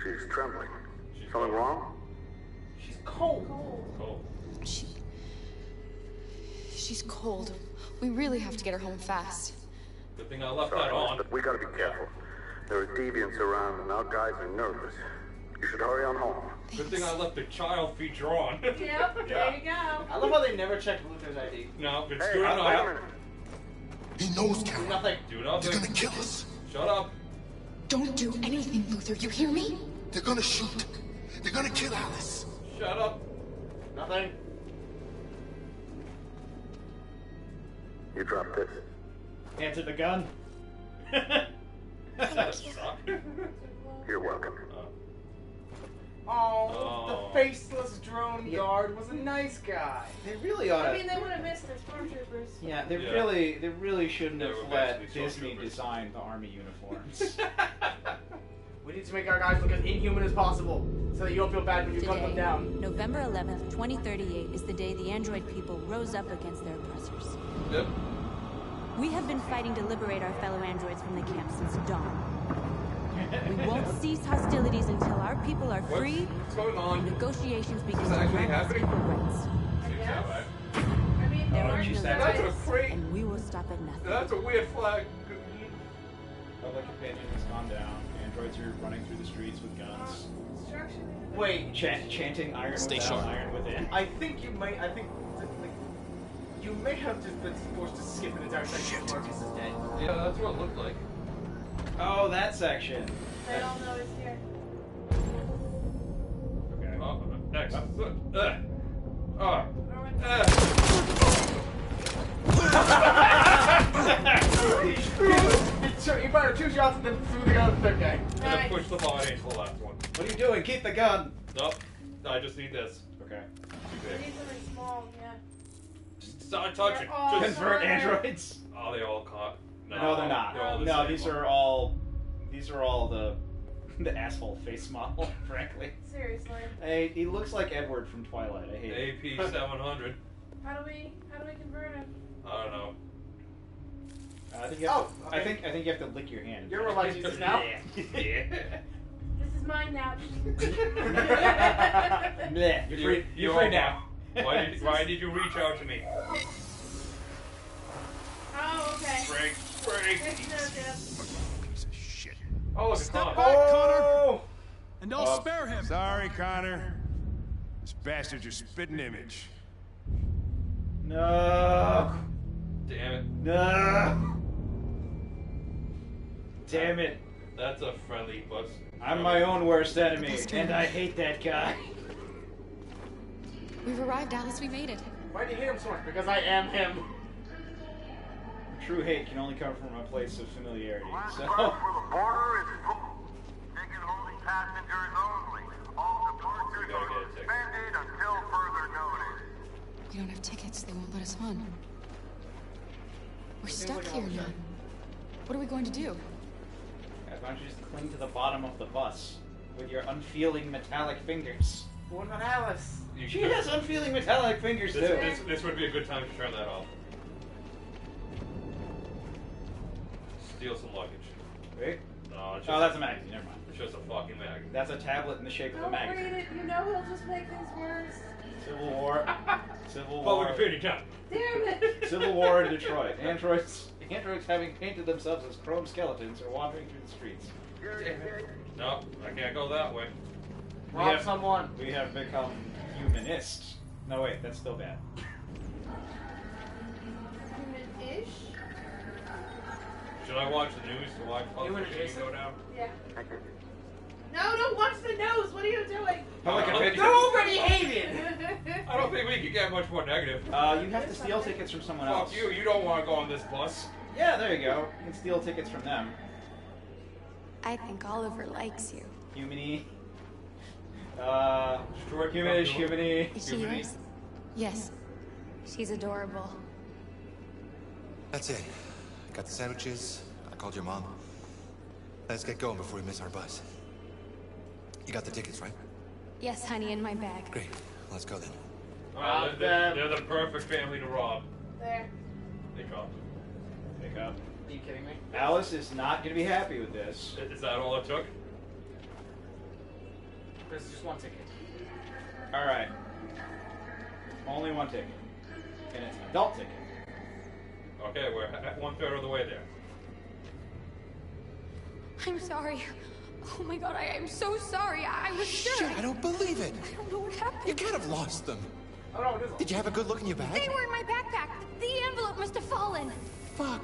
O: She's trembling. Something wrong?
C: She's cold.
B: Cold.
N: She's cold. We really have to get her home fast.
B: Good thing I left
O: Sorry,
B: that on.
O: but we gotta be careful. There are deviants around and our guys are nervous. You should hurry on home.
B: Good thing I left the child feature on.
D: Yep, there you go.
C: I love how they never check Luther's ID.
B: No, it's
O: Hey,
B: good
O: wait a
B: enough.
O: minute.
Q: He knows,
C: Do
Q: Carol.
C: nothing.
B: Do
Q: They're
B: nothing.
Q: gonna kill us.
B: Shut up.
N: Don't do anything, Luther. You hear me?
Q: They're gonna shoot. They're gonna kill Alice.
B: Shut up.
C: Nothing.
O: You dropped this.
A: Answer the gun.
B: That sucked.
O: You're welcome.
C: Oh, the faceless drone guard was a nice guy.
A: They really ought to.
D: I mean, they would have missed their stormtroopers.
A: Yeah, they really shouldn't have let Disney design the army uniforms.
C: We need to make our guys look as inhuman as possible, so that you don't feel bad when you cut them
H: Today,
C: down.
H: November 11th, 2038 is the day the android people rose up against their oppressors.
B: Yep.
H: We have been fighting to liberate our fellow androids from the camp since dawn. We won't cease hostilities until our people are free.
B: What's going on?
H: And negotiations begin
B: Is
H: to
B: this actually
H: grant us
B: happening?
H: equal rights.
B: Seems that way.
D: I mean,
H: There
A: Oh,
H: are
A: geez,
H: no
A: that's
B: a
H: rights,
B: great-
H: and we will stop at nothing.
B: That's a weird flag.
A: Public opinion has gone down. Androids are running through the streets with guns.
C: Wait,
A: chanting "Iron without, iron within."
C: I think you may have just been forced to skip an entire section of Marcus is dead.
B: Yeah, that's what it looked like.
A: Oh, that section.
D: They all know it's here.
A: Okay.
B: Next.
C: You fired 2 shots and then threw the gun at the third guy.
B: And then push the body into the last one.
A: What are you doing? Keep the gun.
B: Nope. I just need this.
A: Okay.
B: Too
D: We
B: big.
D: need something small, yeah.
B: Just don't touch it.
D: They're all
B: Just
A: Convert androids.
B: Oh, they all caught.
A: No, they're not.
B: They're all the
A: No,
B: same
A: these
B: one.
A: are all the asshole face model. Frankly,
D: Seriously.
A: hey, he looks like Edward from Twilight. I hate it.
B: AP 700.
D: How do we convert him?
B: I don't know.
A: I think you have
C: Oh,
A: to,
C: okay.
A: I think you have to lick your hand.
C: You're realizing this now?
A: Yeah.
D: This is mine now.
A: Bleh. You're free. You're free now.
B: Why did you reach out to me?
D: Oh, okay.
B: Break.
D: There's no dip.
Q: Piece of shit.
B: Oh, look,
G: Step
B: Connor.
G: back, Connor,
A: Oh!
G: and I'll spare him.
L: Sorry, Connor. This bastard's your spitting image.
A: No.
B: Damn it.
A: No. Damn it.
B: That's a friendly bus.
A: I'm my own worst enemy, and I hate that guy.
N: We've arrived, Alice. We made it.
C: Why do you hate him so much? Because I am him.
A: True hate can only come from a place of familiarity. So.
O: For the border is full. Ticket holding passengers only. All departures are suspended until further notice.
N: We don't have tickets. They won't let us on. We're stuck here now. What are we going to do?
A: Why don't you just cling to the bottom of the bus with your unfeeling metallic fingers?
C: What about Alice?
A: She has unfeeling metallic fingers too.
B: This would be a good time to turn that off. Steal some luggage.
A: Wait.
B: No, it's just
A: Oh, that's a magazine. Never mind.
B: It's just a fucking magazine.
A: That's a tablet in the shape of a
D: Don't read
A: magazine.
D: it. You know he'll just make things worse.
A: Civil War. Civil
B: Well,
A: War.
B: we're pretty tough.
D: Damn it.
A: Civil War in Detroit. Androids having painted themselves as chrome skeletons are wandering through the streets.
B: No, I can't go that way.
C: Rob someone.
A: We have become humanists. No, wait, that's still bad.
D: Human-ish?
B: Should I watch the news to watch
C: You and
B: public
C: Jason?
B: go down?
D: Yeah. No, don't watch the news. What are you doing?
A: Public opinion.
C: They're already hated.
B: I don't think we could get much more negative.
A: You have to steal tickets from someone else.
B: Fuck you, you don't want to go on this bus.
A: Yeah, there you go. You can steal tickets from them.
N: I think Oliver likes you.
A: Humany.
B: Stuart,
A: Humanish,
B: come to-
A: humany.
N: Is she yours? Yes. She's adorable.
J: That's it. Got the sandwiches. I called your mom. Let's get going before we miss our bus. You got the tickets, right?
N: Yes, honey, in my bag.
J: Great. Let's go then.
B: Oh, they're the perfect family to rob.
D: There.
B: They dropped them.
A: Pick up.
C: Are you kidding me?
A: Alice is not going to be happy with this.
B: Is that all it took?
C: There's just one ticket.
A: All right. Only one ticket. And it's an adult ticket.
B: Okay, we're at 1/3 of the way there.
N: I'm sorry. Oh my god, I am so sorry. I was sure.
J: Shit, I don't believe it.
N: I don't know what happened.
J: You can't have lost them.
C: Oh no, it isn't.
J: Did you have a good look in your bag?
N: They were in my backpack. The envelope must have fallen.
J: Fuck.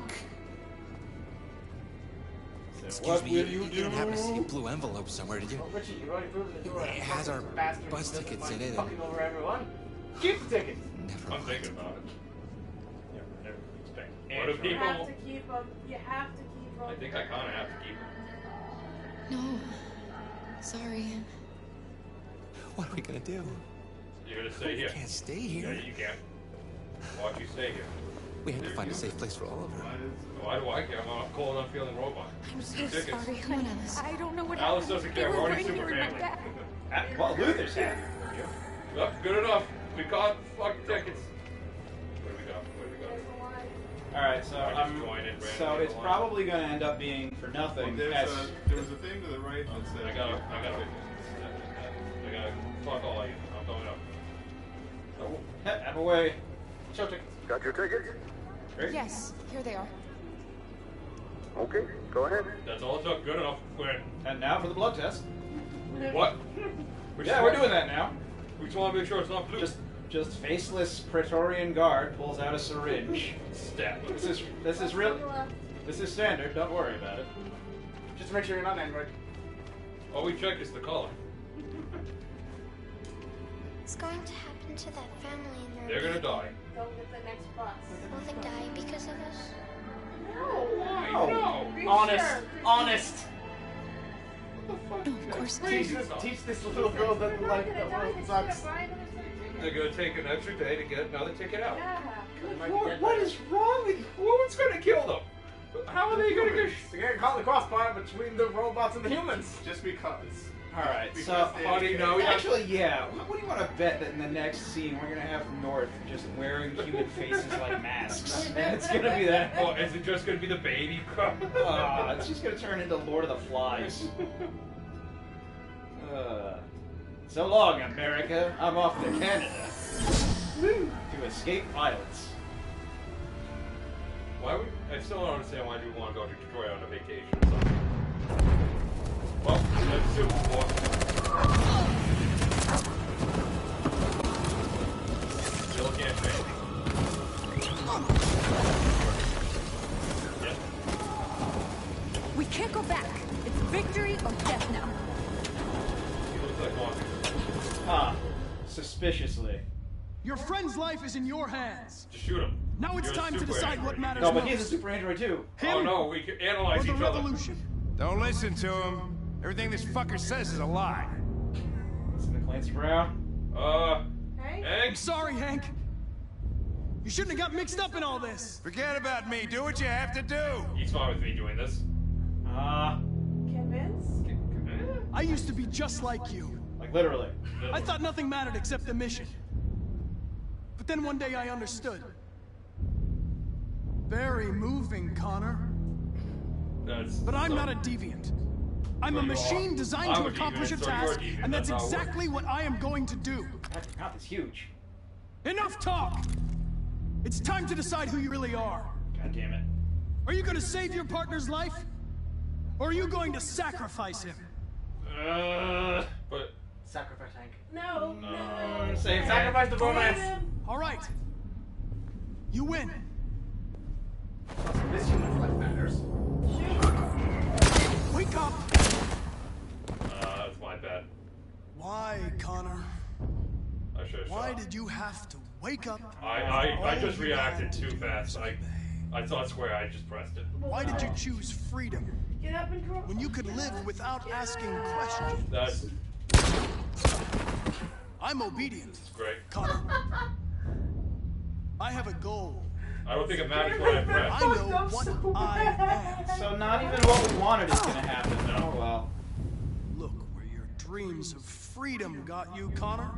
A: So
J: Excuse
A: what
J: me,
A: will
J: you
A: you
J: didn't happen to see a
A: do?
J: blue envelope somewhere, did you?
C: Oh, Richie, you already proved that you were a
J: It has our
C: fucking bastard
J: bus
C: who doesn't
J: tickets
C: mind
J: in it.
C: Fucking over everyone. Keep the tickets.
J: Never
B: I'm
J: mind.
B: thinking about it.
A: Never expect
B: What do
A: Android.
D: You
B: people...
D: have to keep them. You have to keep them.
B: I think I kind of have to keep them.
N: No. Sorry.
J: What are we gonna do?
B: You're gonna stay here.
J: We can't stay here.
B: Yeah, you can't. Why don't you stay here?
J: We have to find a safe place for all of her.
B: Why do I care? I'm a cold, unfeeling robot.
N: I'm so
B: Tickets.
N: sorry, honey. I don't know what
B: Alice
N: happened.
B: doesn't
N: They
B: care.
N: were
B: We're already
N: right
B: super
N: here in my
B: family.
N: bag.
A: Well, Luther's happy for you.
B: Yep, good enough. We got fucking tickets. Where do we go? Where do we go?
A: Alright, so
B: I just joined it
A: so
B: randomly
A: it's
B: along.
A: probably going to end up being for nothing.
E: There
A: as-
E: was a thing to the right that said.
B: I gotta fuck all of you. I'm going up.
A: Have a way.
C: Show tickets.
O: Got your tickets?
A: Great.
N: Yes, here they are.
O: Okay, go ahead.
B: That's all it took. Good enough. Win.
A: And now for the blood test.
B: What?
A: Yeah, we're doing that now.
B: We just want to make sure it's not blue.
A: Just faceless Praetorian guard pulls out a syringe.
B: Stab.
A: This is real. This is standard. Don't worry about it.
C: Just to make sure you're not an android.
B: All we check is the color.
R: What's going to happen to that family in their
B: They're gonna die.
D: Don't get the next bus.
R: Will they die because of us?
B: No.
D: Be
C: Honest.
D: sure.
C: Honest.
N: No, of course not.
C: Teach this little girl that life that world sucks.
B: They're gonna take an extra day to get another ticket out.
C: Lord,
B: What is wrong with you? What's gonna kill them? How are they gonna get?
C: They're getting caught in the crossfire between the robots and the humans.
E: Just because.
A: Alright, so
B: Honey, no, we
A: actually, yeah. What do you want to bet that in the next scene we're gonna have North just wearing human faces like masks, and it's gonna be that?
B: Oh, is it just gonna be the baby?
A: It's just gonna turn into Lord of the Flies. So long, America. I'm off to Canada to escape violence.
B: Why would I still don't understand why you want to go to Detroit on a vacation or something? Well, let's do Still can't change. Yep.
H: We can't go back. It's victory or death now.
B: He looks like one.
A: Ah, suspiciously.
G: Your friend's life is in your hands.
B: Just shoot him.
G: Now it's
B: You're a
G: time to
B: super
G: decide
B: android.
G: what matters
A: No, but
G: most.
A: he's a super android too.
B: Oh no, we can analyze
G: or the
B: each other.
G: revolution.
L: Don't listen to him. Everything this fucker says is a lie.
A: Listen to Clancy Brown.
D: Hey?
G: I'm sorry, Hank. You shouldn't have got mixed up in all this.
L: Forget about me. Do what you have to do.
B: He's fine with me doing this.
D: Convinced?
G: I used to be just like you.
A: Like literally.
G: I thought nothing mattered except the mission. But then one day I understood. Very moving, Connor. But I'm not a deviant. I'm a
B: Well, you
G: machine
B: are.
G: designed
B: I'm
G: to
B: a
G: accomplish a
B: deviant, so you're a
G: task,
B: deviant.
G: and that's
B: That's how it works.
G: exactly what I am going to do.
A: That mouth is huge.
G: Enough talk! It's time to decide who you really are.
A: God damn it.
G: Are you going to save your partner's life? Or are you going to sacrifice him?
B: But
C: Sacrifice Hank.
D: No.
A: No. Save
C: Sacrifice the romance.
G: All right. You win.
C: This human's life matters.
G: Wake up!
B: that's my bad.
G: Why, Connor?
B: I should have
G: Why
B: shot.
G: did you have to wake up?
B: I just
G: All
B: reacted
G: you
B: too fast. I thought square. I just pressed it.
G: Why did you choose freedom
D: Get up and crawl.
G: when you could live without asking questions?
B: That's
G: I'm obedient,
B: great.
G: Connor. I have a goal.
B: I don't think it matters what I press.
G: I know what I am.
A: So not even what we wanted is gonna happen. Oh well.
G: Look where your dreams of freedom got you, Connor.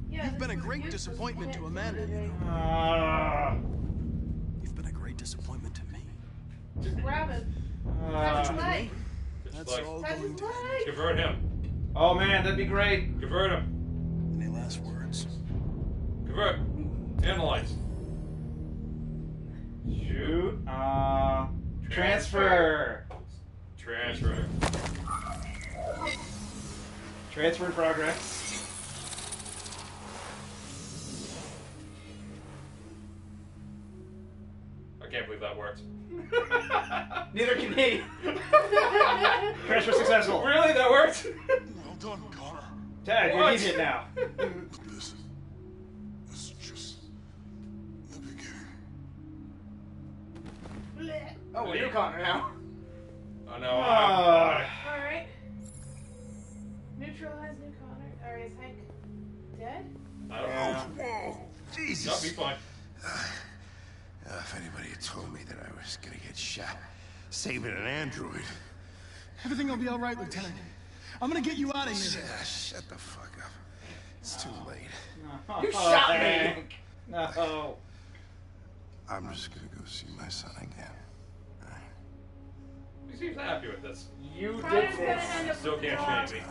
G: You've been a great disappointment to Amanda. You know. You've been a great disappointment to me.
D: Just grab him. Touch his leg.
G: That's
B: like-
G: all
D: Touch
G: going
D: his
G: to.
D: leg.
B: Convert him.
A: Oh man, that'd be great.
B: Convert him.
G: Any last words?
B: Convert. Analyze.
A: Shoot. Transfer.
B: Transfer.
A: Transfer in progress.
B: I can't believe that worked.
A: Neither can he. Transfer successful.
B: Really? That worked?
Q: Well done, Connor.
A: Tag, you're
B: What?
A: idiot now.
Q: This is just the beginning.
C: Oh, we're new Connor now.
B: Oh no.
A: Ah.
D: Alright. Neutralize new Connor. sorry, is Hank dead?
B: I don't know.
Q: Whoa, Jesus.
B: That'll be fine.
Q: If anybody had told me that I was gonna get shot saving an android.
G: Everything will be all right, Lieutenant. I'm gonna get you out of here.
Q: Shut the fuck up. It's too late.
A: No.
C: You shot me!
A: Hank. No.
Q: I'm just gonna go see my son again.
B: He seems happy with this.
C: You
D: Connor's
C: did
D: gonna
C: this.
D: end up
B: Still
D: with
B: can't
D: the
B: shame me.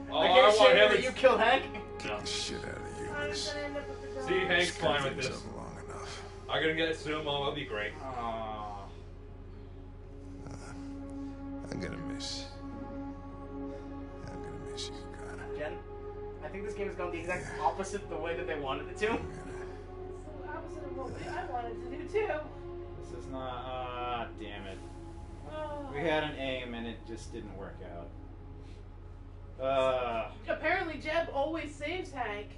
C: I
B: All I
C: can't
B: want
C: shame
B: him
C: that
B: is...
C: you killed Hank.
B: No.
Q: The shit out of you.
D: Connor's gonna end up with the dog.
B: See, Hank's fine with
Q: Things
B: this.
Q: up long enough.
B: I'm gonna get Sumo, it'll be great.
A: Aw.
Q: I'm gonna miss you, Connor.
C: Jen, I think this game is going the exact opposite the way that they wanted it to.
D: So opposite of what I wanted to do too.
A: This is not. Damn it.
D: Oh.
A: We had an aim and it just didn't work out.
D: Apparently Jeb always saves Hank.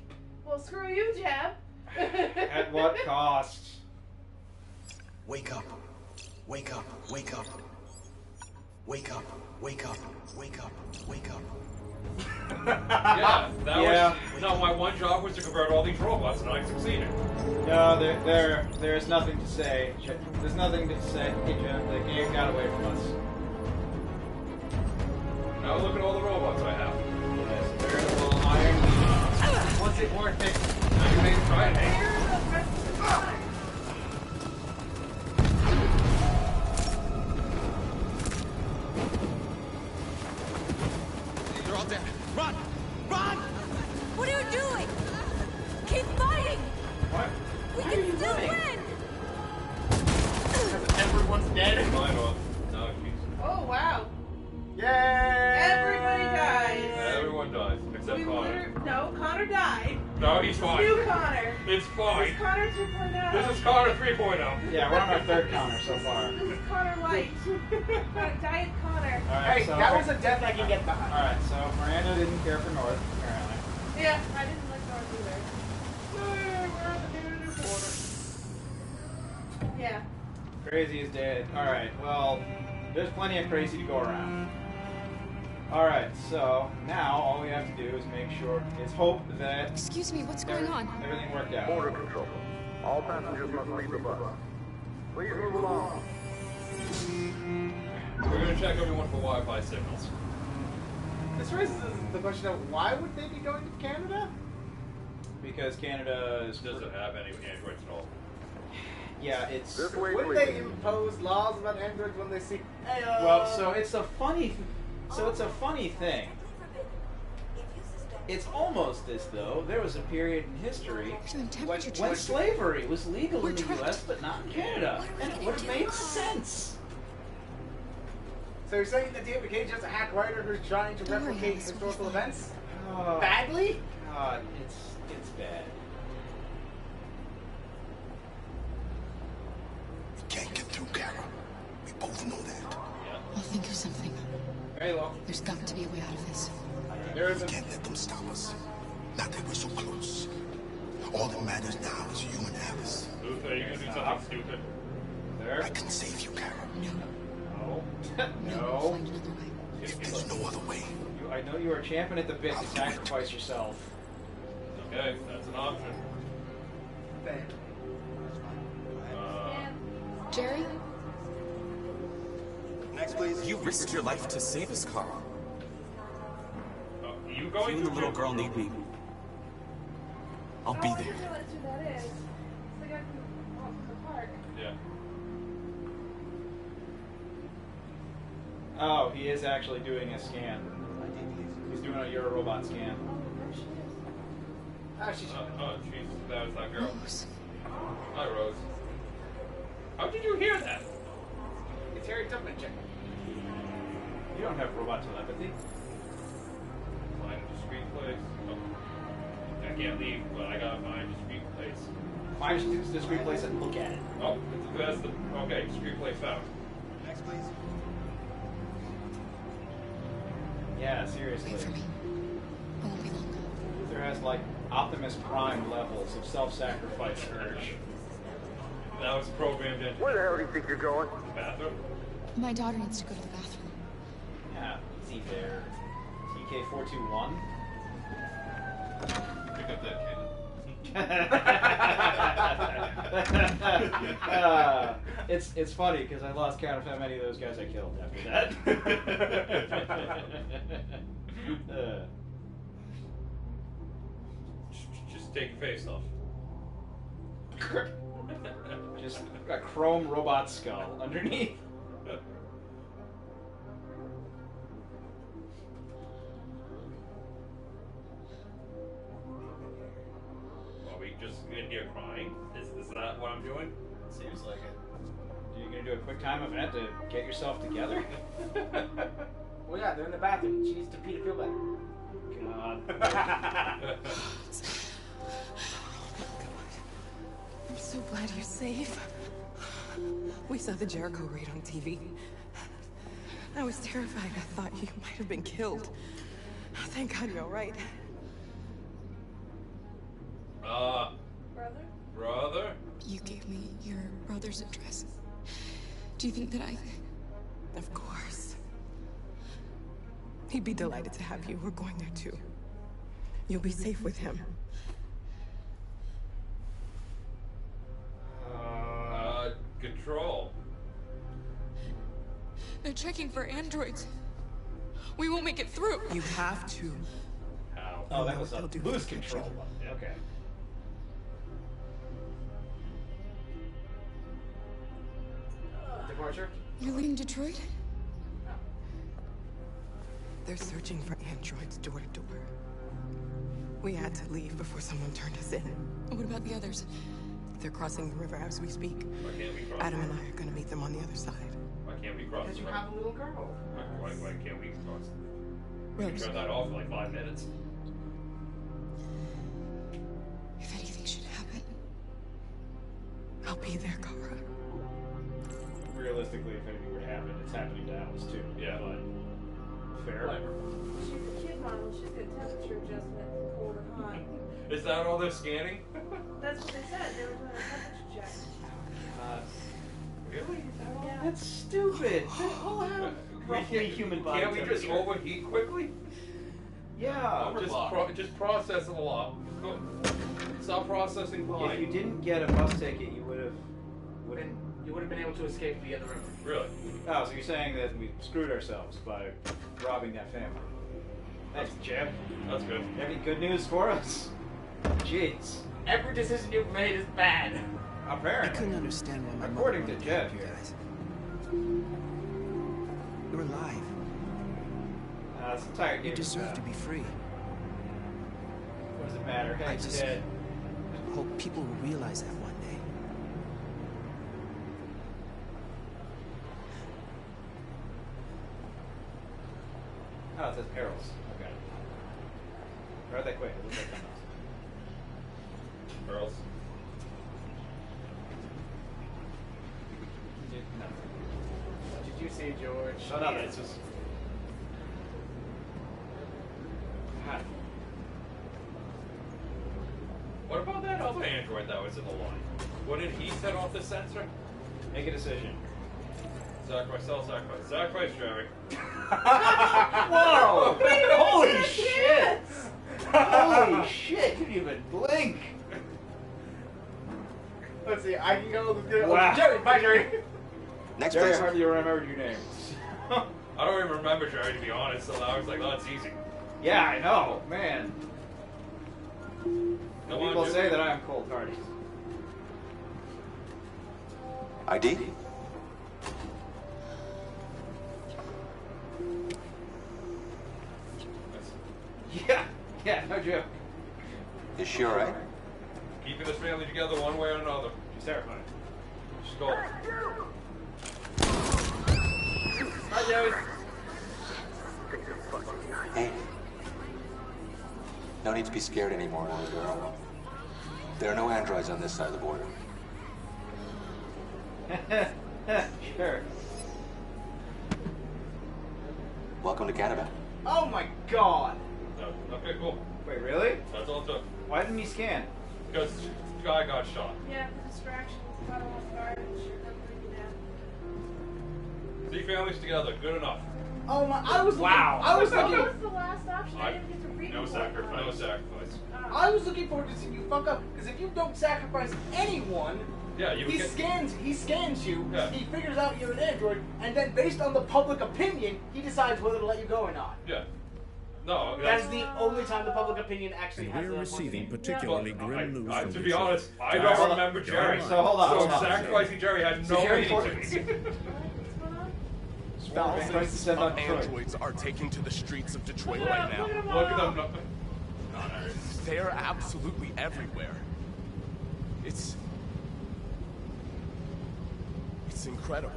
D: Well, screw you, Jeb.
A: At what cost?
G: Wake up. Wake up. Wake up. Wake up. Wake up. Wake up. Wake up.
B: Yeah, that
A: Yeah.
B: was... No, my one job was to convert all these robots, and I succeeded.
A: No, there's nothing to say. There's nothing to say. Hey, Jim, the game got away from us.
B: Now look at all the robots I have.
A: Yes, veritable iron beams. Was it worth it?
B: I made try and hang.
G: They're all dead. Run! Run!
H: What are you doing? Keep fighting!
A: What?
H: We can still win!
C: Everyone's dead.
B: Mine off. No, jeez.
D: Oh wow.
C: Yay!
D: Everybody dies.
B: Everyone dies, except
D: We
B: Connor.
D: No, Connor died.
B: No, he's fine.
D: New Connor.
B: It's fine.
D: This is Connor 2.0.
B: This is Connor 3.0.
A: Yeah, we're on our third counter so far.
D: This is Connor Light. Diet Connor.
A: Alright,
C: Hey,
A: so
C: that was a death I can get behind.
A: Alright, so Miranda didn't care for North, apparently.
D: Yeah, I didn't like North either. Hey, we're on the new border. Yeah.
A: Crazy is dead. Alright, well, there's plenty of crazy to go around. Alright, so now all we have to do is hope that
N: Excuse me, what's going on?
A: everything worked out.
O: Border control. All passengers must leave the bus. Please move along.
B: We're gonna check everyone for Wi-Fi signals.
C: This raises the question of why would they be going to Canada?
A: Because Canada
B: doesn't have any androids at all.
A: Yeah, it's...
C: Wouldn't they impose laws about androids when they see... Hey,
A: Well, so it's a funny thing. It's almost as though there was a period in history when slavery was legal in the U.S. but not in Canada, and it would have made sense.
C: So you're saying that David Cage is a hack writer who's trying to replicate historical events?
A: Oh,
C: Badly?
A: God, it's bad.
Q: We can't get through, Kara. We both know that.
N: I'll think of something.
A: Very low.
N: There's got to be a way out of this.
Q: We can't let them stop us. Not that we're so close. All that matters now is you and Alice.
B: Luther, are you gonna do something stupid?
Q: I can save you, Kara.
A: No.
N: No. Find another way.
Q: If there's no other way.
A: I know you are champing at the bit to sacrifice yourself.
B: Okay, that's an option.
N: Jerry?
K: Next, please. You risked your life to save us, Carl.
B: You going
K: You and the little girl need me. I'll be
D: I
K: there.
D: didn't realize who that is. It's the guy from the park.
B: Yeah.
A: Oh, he is actually doing a scan. He's doing a Euro robot scan.
C: Oh, she's...
B: Oh, jeez, that was that girl. Hi, Rose. How did you hear that?
C: It's Harry Tubman check.
A: You don't have robot telepathy.
B: Find a discreet place. Oh. I can't leave, but I gotta find a discreet place.
A: Find a discreet place and look at it.
B: Oh, that's the... Okay, discreet place found.
K: Next, please.
A: Yeah, seriously.
N: Wait for me. I won't be long.
A: Luther has like Optimus Prime levels of self-sacrifice urge.
B: That was programmed in.
O: Where the hell do you think you're going?
B: Bathroom?
N: My daughter needs to go to the bathroom.
A: Yeah, easy there. TK421. It's funny because I lost count of how many of those guys I killed after that.
B: Just take your face off.
A: Just a chrome robot skull underneath.
B: Are we just in here crying? Is that what I'm doing?
A: Seems like it. You're gonna do a quick time event to get yourself together?
C: Well, yeah, they're in the bathroom. She needs to pee to feel better.
A: God.
S: I'm so glad you're safe. We saw the Jericho raid on TV. I was terrified. I thought you might have been killed. Thank God you're all right.
B: Brother?
N: You gave me your brother's address. Do you think that I...
S: Of course. He'd be delighted to have you. We're going there too. You'll be safe with him.
B: Control.
N: They're checking for androids. We won't make it through.
S: You have to.
B: How?
A: Oh, that was a lose control one. Okay.
C: Departure?
N: You're leaving Detroit?
S: They're searching for androids door to door. We had to leave before someone turned us in.
N: What about the others?
S: They're crossing the river as we speak.
B: Why can't we cross?
S: Adam and I are going to meet them on the other side.
B: Why can't we cross?
C: Because you have a little girl.
B: Why can't we cross? We can turn that off for like 5 minutes.
N: If anything should happen,
S: I'll be there, Kara.
A: Realistically, if anything were to happen, it's happening to Alice too.
B: Yeah.
A: But fair.
B: Whatever.
D: She's a kid model. She's got temperature adjustment, cold and hot.
B: Is that all they're scanning?
D: That's what they said. They were doing a temperature check.
B: Really?
D: Yeah.
A: That's stupid. They all have roughly human body
B: Can't we just
A: temperature.
B: overheat quickly?
A: Yeah.
B: Just process it a lot. Stop processing blind.
A: If you didn't get a bus ticket, you would have.
C: You would have been able to escape via the river.
B: Really?
A: Oh, so you're saying that we screwed ourselves by robbing that family? Thanks, Jim.
B: That's good.
A: Any good news for us? Jeez.
C: Every decision you've made is bad.
G: I
A: Apparently.
G: couldn't understand why my
A: According
G: mother
A: to
G: wanted
A: Jeff
G: you
A: here.
G: guys. You're alive.
A: It's a tired
G: You
A: game.
G: deserve to be free.
A: What does it matter? Hey,
G: I
A: he's
G: just
A: dead.
G: hope people will realize that one day.
A: Oh, it says perils. Okay. Or are they quick? It looks like something else.
B: Girls.
C: What did you see, George?
A: Shut up, it's just... God.
B: What about that other android that was in the line? What did he set off the sensor?
A: Make a decision.
B: Sacrifice, Jerry.
A: Whoa! Holy shit! Holy shit! You didn't even blink!
C: Let's see, I can go.
A: Wow.
C: Jerry, bye, Jerry.
J: Next
A: Jerry,
J: person.
A: hardly remembered your name.
B: I don't even remember Jerry, to be honest, so I was like, oh, it's easy.
A: Yeah, I know, man.
B: Come on,
A: People
B: Jimmy.
A: say that I'm cold-hearted.
J: ID?
A: Yeah, no joke.
J: Is she alright?
B: Keeping this family together one way or another.
A: She's terrifying.
B: She's gold.
C: Hi, Jerry.
J: Hey. No need to be scared anymore, little girl. There are no androids on this side of the border.
A: Sure.
J: Welcome to Canada.
C: Oh my God.
B: Okay, cool.
A: Wait, really?
B: That's all it took.
A: Why didn't he scan?
B: Because the guy got shot.
D: Yeah, the distractions. Caught him off guard and shoot them pretty down.
B: See families together, good enough.
C: Oh my! I was
A: Wow.
C: I was
D: That
C: looking.
D: was the last option. I didn't get to freedom.
B: No sacrifice. No sacrifice.
C: I was looking forward to seeing you fuck up, because if you don't sacrifice anyone,
B: Yeah, you
C: he
B: get-
C: scans you,
B: Yeah.
C: he figures out you're an android, and then based on the public opinion, he decides whether to let you go or not.
B: Yeah. No,
C: That's the only time the public opinion actually
T: And
C: has
T: we're
C: the
T: receiving
C: point.
T: particularly grim news from
B: to be
T: Detroit.
B: honest, I don't remember Jerry.
A: So hold on.
B: So sacrificing Jerry had no
A: Jerry
B: meaning to
A: Portman.
B: me.
K: Thousands of androids are taking to the streets of Detroit right now.
B: Look at them.
K: They are absolutely everywhere. It's incredible.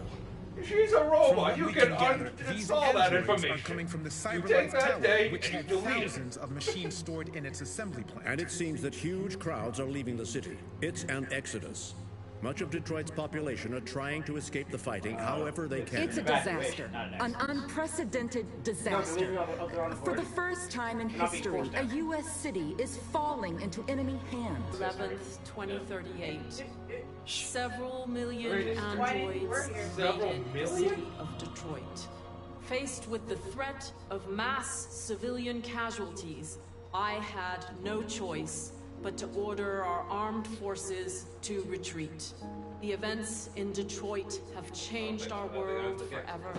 B: She's a robot.
U: From what
B: You
U: we
B: can
U: gather, these
B: uninstall that
U: androids
B: information.
U: are coming from the
B: You take
U: Cyberlife
B: that
U: Tower,
B: day
U: which
B: and
U: had
B: you delete it.
U: thousands of machines stored in its assembly plant.
T: And it seems that huge crowds are leaving the city. It's an exodus. Much of Detroit's population are trying to escape the fighting however they can.
V: It's a disaster. An unprecedented disaster. For the first time in history, a U.S. city is falling into enemy hands.
I: 11th, 2038. Several million
D: Why didn't you work
I: androids
D: here?
B: Several
I: raided the
B: million?
I: city of Detroit. Faced with the threat of mass civilian casualties, I had no choice but to order our armed forces to retreat. The events in Detroit have changed our world forever.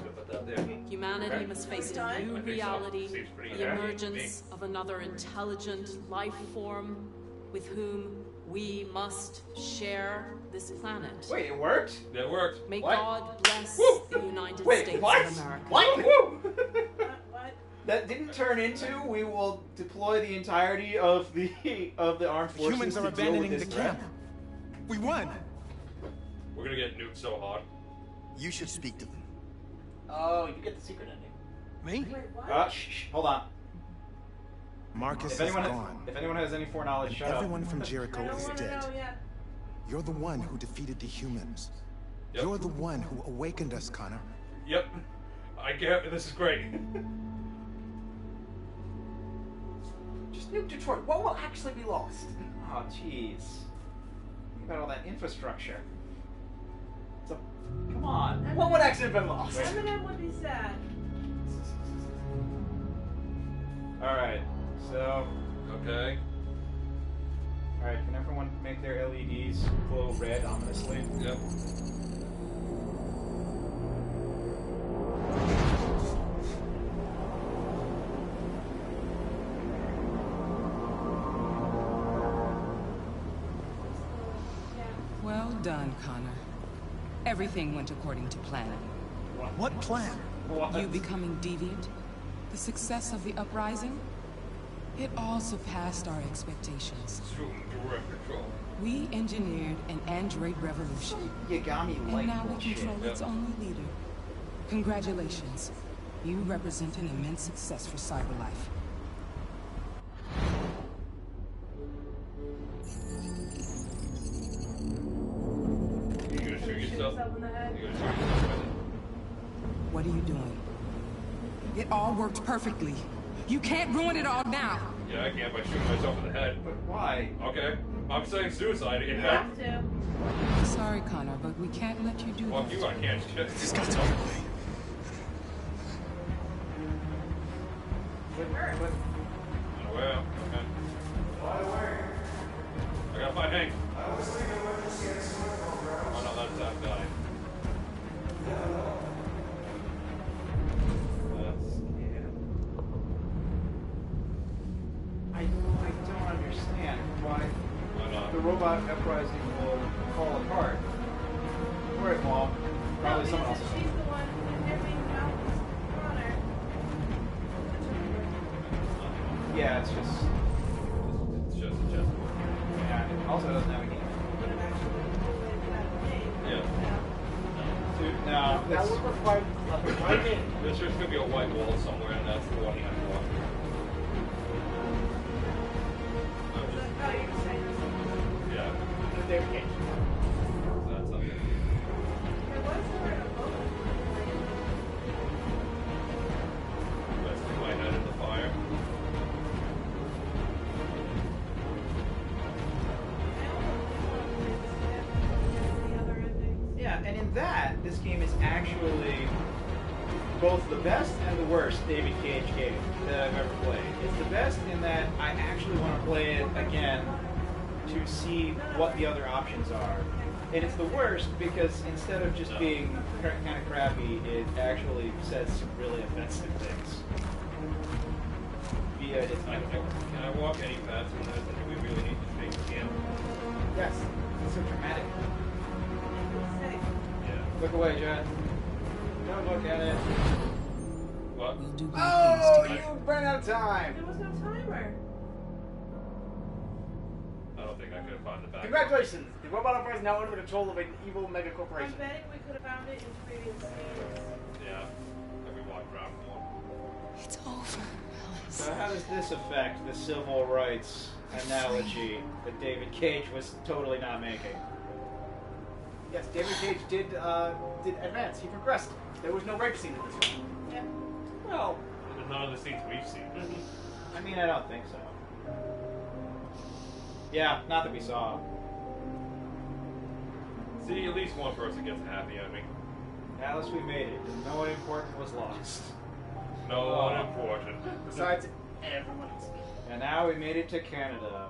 I: Humanity must face a new reality, the emergence of another intelligent life form with whom we must share this planet.
A: Wait, it worked?
B: That worked.
I: May
A: What?
I: God bless the United
A: Wait,
I: States
A: what?
I: of America.
A: What? That didn't turn into we will deploy the entirety of the armed forces
K: Humans are
A: to deal with
K: abandoning
A: this
K: the
A: threat?
K: camp. We won.
B: We're gonna get nuked so hard.
Q: You should speak to them.
C: Oh, you get the secret ending.
K: Me?
A: Shh, hold on.
Q: Marcus
A: If
Q: is
A: anyone,
Q: gone.
A: if anyone has any foreknowledge, shut up.
Q: Everyone from Jericho is dead. You're the one who defeated the humans. You're the one who awakened us, Connor.
B: Yep. I get. This is great.
C: Just nuke Detroit. What will actually be lost?
A: Oh, jeez. Think about all that infrastructure. So, come on.
C: What would actually have been lost?
D: Eminem would be sad.
A: Alright, so...
B: Okay.
A: Alright, can everyone make their LEDs glow red ominously?
B: Yep.
W: Well done, Connor. Everything went according to plan.
Q: What plan?
W: You becoming deviant? The success of the uprising? It all surpassed our expectations.
B: Direct control.
W: We engineered an android revolution.
A: Yagami
W: And
A: light
W: now we
A: bullshit.
W: control its only leader. Congratulations. You represent an immense success for Cyberlife.
B: You gonna shoot yourself? You gonna shoot yourself?
W: What are you doing? It all worked perfectly. You can't ruin it all now.
B: Yeah, I can't by shooting myself in the head.
A: But why?
B: Okay. I'm saying suicide. It
D: You
B: had.
D: have to.
W: Sorry, Connor, but we can't let you do
B: Fuck
W: this.
B: you, I can't shit.
Q: This got to be away.
B: Well, okay. I gotta find Hank. Oh no, that's that guy.
A: I don't understand why the robot uprising will fall apart. Alright, Mom. Probably someone else.
D: She's the one kidnapping Connor.
A: Yeah, it's just
B: a chess.
A: Yeah, it also doesn't have a game.
B: Yeah.
A: Dude, no.
C: That would require a game.
B: There's just gonna be a white wall somewhere, and that's the one you have to walk through.
D: Oh, you're just saying this.
B: Yeah.
C: There we go.
B: So that's something.
D: There was somewhere a boat.
B: Let's stick my head in the fire.
A: Yeah, and in that, this game is actually both the best and the worst David Cage game that I've ever played. It's the best in that I actually want to play it again to see what the other options are. And it's the worst because instead of just being kind of crappy, it actually says some really offensive things. Via its metaphor.
B: Can I walk any faster than this? Do we really need to change the game?
A: Yes, it's so dramatic.
B: Yeah.
A: Look away, John. Don't look at it.
B: What?
A: Oh, you ran out of time!
D: There was no timer.
B: I don't think I could have found the back.
C: Congratulations! The robot operator is now under the control of an evil mega
D: I'm
C: corporation.
D: betting we could have found it in previous games.
B: Yeah. Every walk around more.
S: It's over, Alice.
A: So how does this affect the civil rights analogy that David Cage was totally not making?
C: Yes, David Cage did advance. He progressed. There was no rape scene in this one.
D: Yeah.
A: Well,
B: There's none of the scenes we've seen.
A: I mean, I don't think so. Yeah, not that we saw.
B: See, at least one person gets a happy ending.
A: Alice, we made it. No one important was lost.
B: No one important.
C: Besides everyone else.
A: And now we made it to Canada,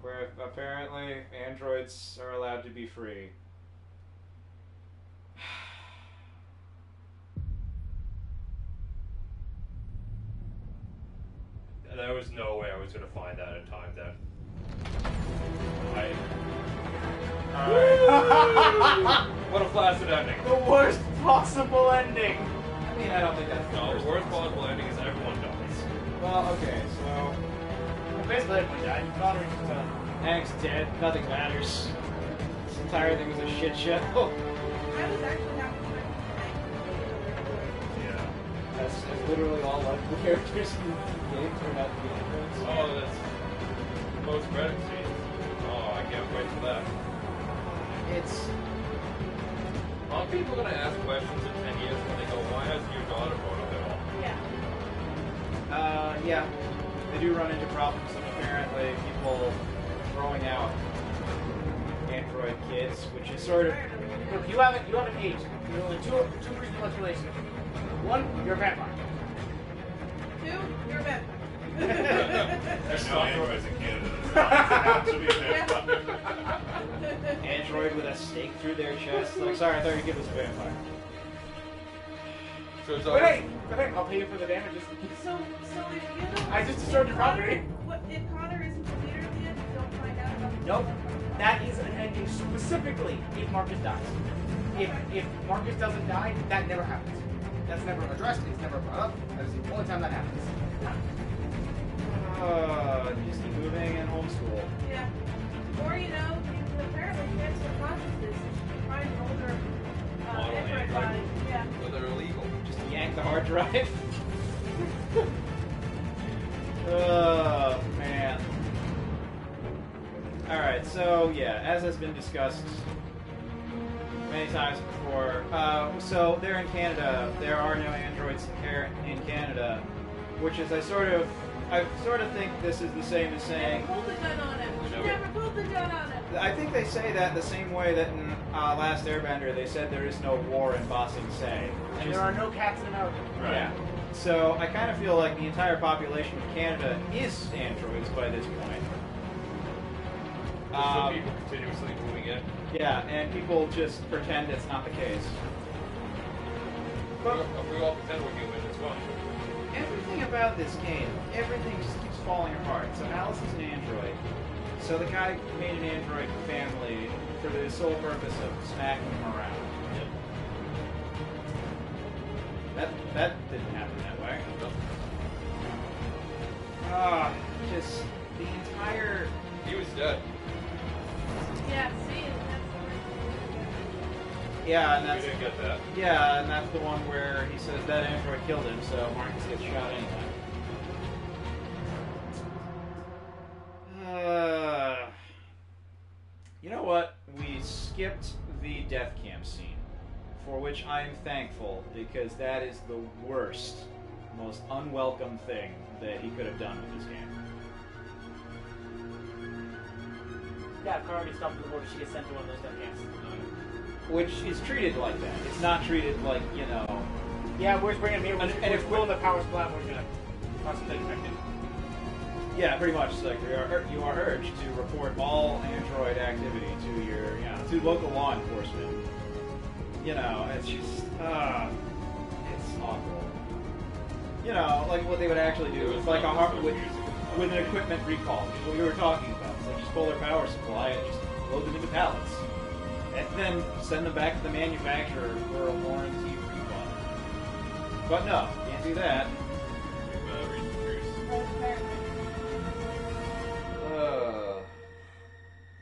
A: where apparently androids are allowed to be free.
B: There was no way I was going to find that in time then. What a placid ending.
C: The worst possible ending.
A: I mean, I don't think that's
B: No, the worst possible ending is everyone dies.
A: Well, okay, so
C: basically everyone died. Connor
A: Hank's dead. Nothing matters. This entire thing was a shit show.
D: I was actually happy to
B: Yeah.
A: That's literally all likable characters in the game turned out to be androids.
B: Oh, that's post-credit scene. Oh, I can't wait for that.
A: It's...
B: Aren't people going to ask questions in 10 years when they go, why hasn't your daughter grown up at all?
D: Yeah.
A: Yeah. They do run into problems of apparently people throwing out android kids, which is sort of...
C: Look, you haven't aged. There are only two reasonable explanations. One, you're a vampire.
D: Two, you're a vampire.
E: There's no androids in Canada. That's to be vampire.
A: Android with a stake through their chest. Like, sorry, I thought your kid was a vampire.
B: So it's
C: But hey, I'll pay you for the damages.
D: So if you don't...
C: I just destroyed your property.
D: What, if Connor isn't the leader at the end, you don't find out about the...
C: Nope. That is an ending specifically if Marcus dies. If Marcus doesn't die, that never happens. That's never addressed. It's never brought up. That is the only time that happens.
A: Just keep moving and homeschool.
D: Yeah. Or, you know, you apparently transfer consciousness. You find an older android body. Yeah.
B: Well, they're illegal.
A: Just yank the hard drive. Oh, man. Alright, so, yeah, as has been discussed many times before, so they're in Canada. There are no androids in Canada, which is, I sort of think this is the same as saying...
D: Never pulled the gun on him. She never pulled the gun on him.
A: I think they say that the same way that in Last Airbender they said there is no war in Ba Sing Se.
C: And there are no cats in America.
A: Right. Yeah. So I kind of feel like the entire population of Canada is androids by this point.
B: So people continuously moving in.
A: Yeah, and people just pretend it's not the case.
B: But if we all pretend we're human, it's fun.
A: Everything about this game, everything just keeps falling apart. So Alice is an android. So the guy made an android family for the sole purpose of smacking them around. That didn't happen that way. Just the entire...
B: He was dead.
D: Yeah, see,
A: Yeah, and that's...
B: We didn't get that.
A: Yeah, and that's the one where he says that android killed him, so Marcus gets shot anyway. You know what? We skipped the death camp scene, for which I am thankful, because that is the worst, most unwelcome thing that he could have done with this game.
C: Yeah, if Connor gets stopped at the border, she gets sent to one of those death camps.
A: Which is treated like that. It's not treated like, you know,
C: Yeah, we're bringing him here.
A: And if
C: we're pulling the power supply, we're gonna possibly infect him.
A: Yeah, pretty much. It's like you are urged to report all android activity to your, to local law enforcement. You know, it's just, it's awful. You know, like what they would actually do is like with an equipment recall, which is what we were talking about. So just pull their power supply and just load them into pallets, and then send them back to the manufacturer for a warranty refund. But no, can't do that.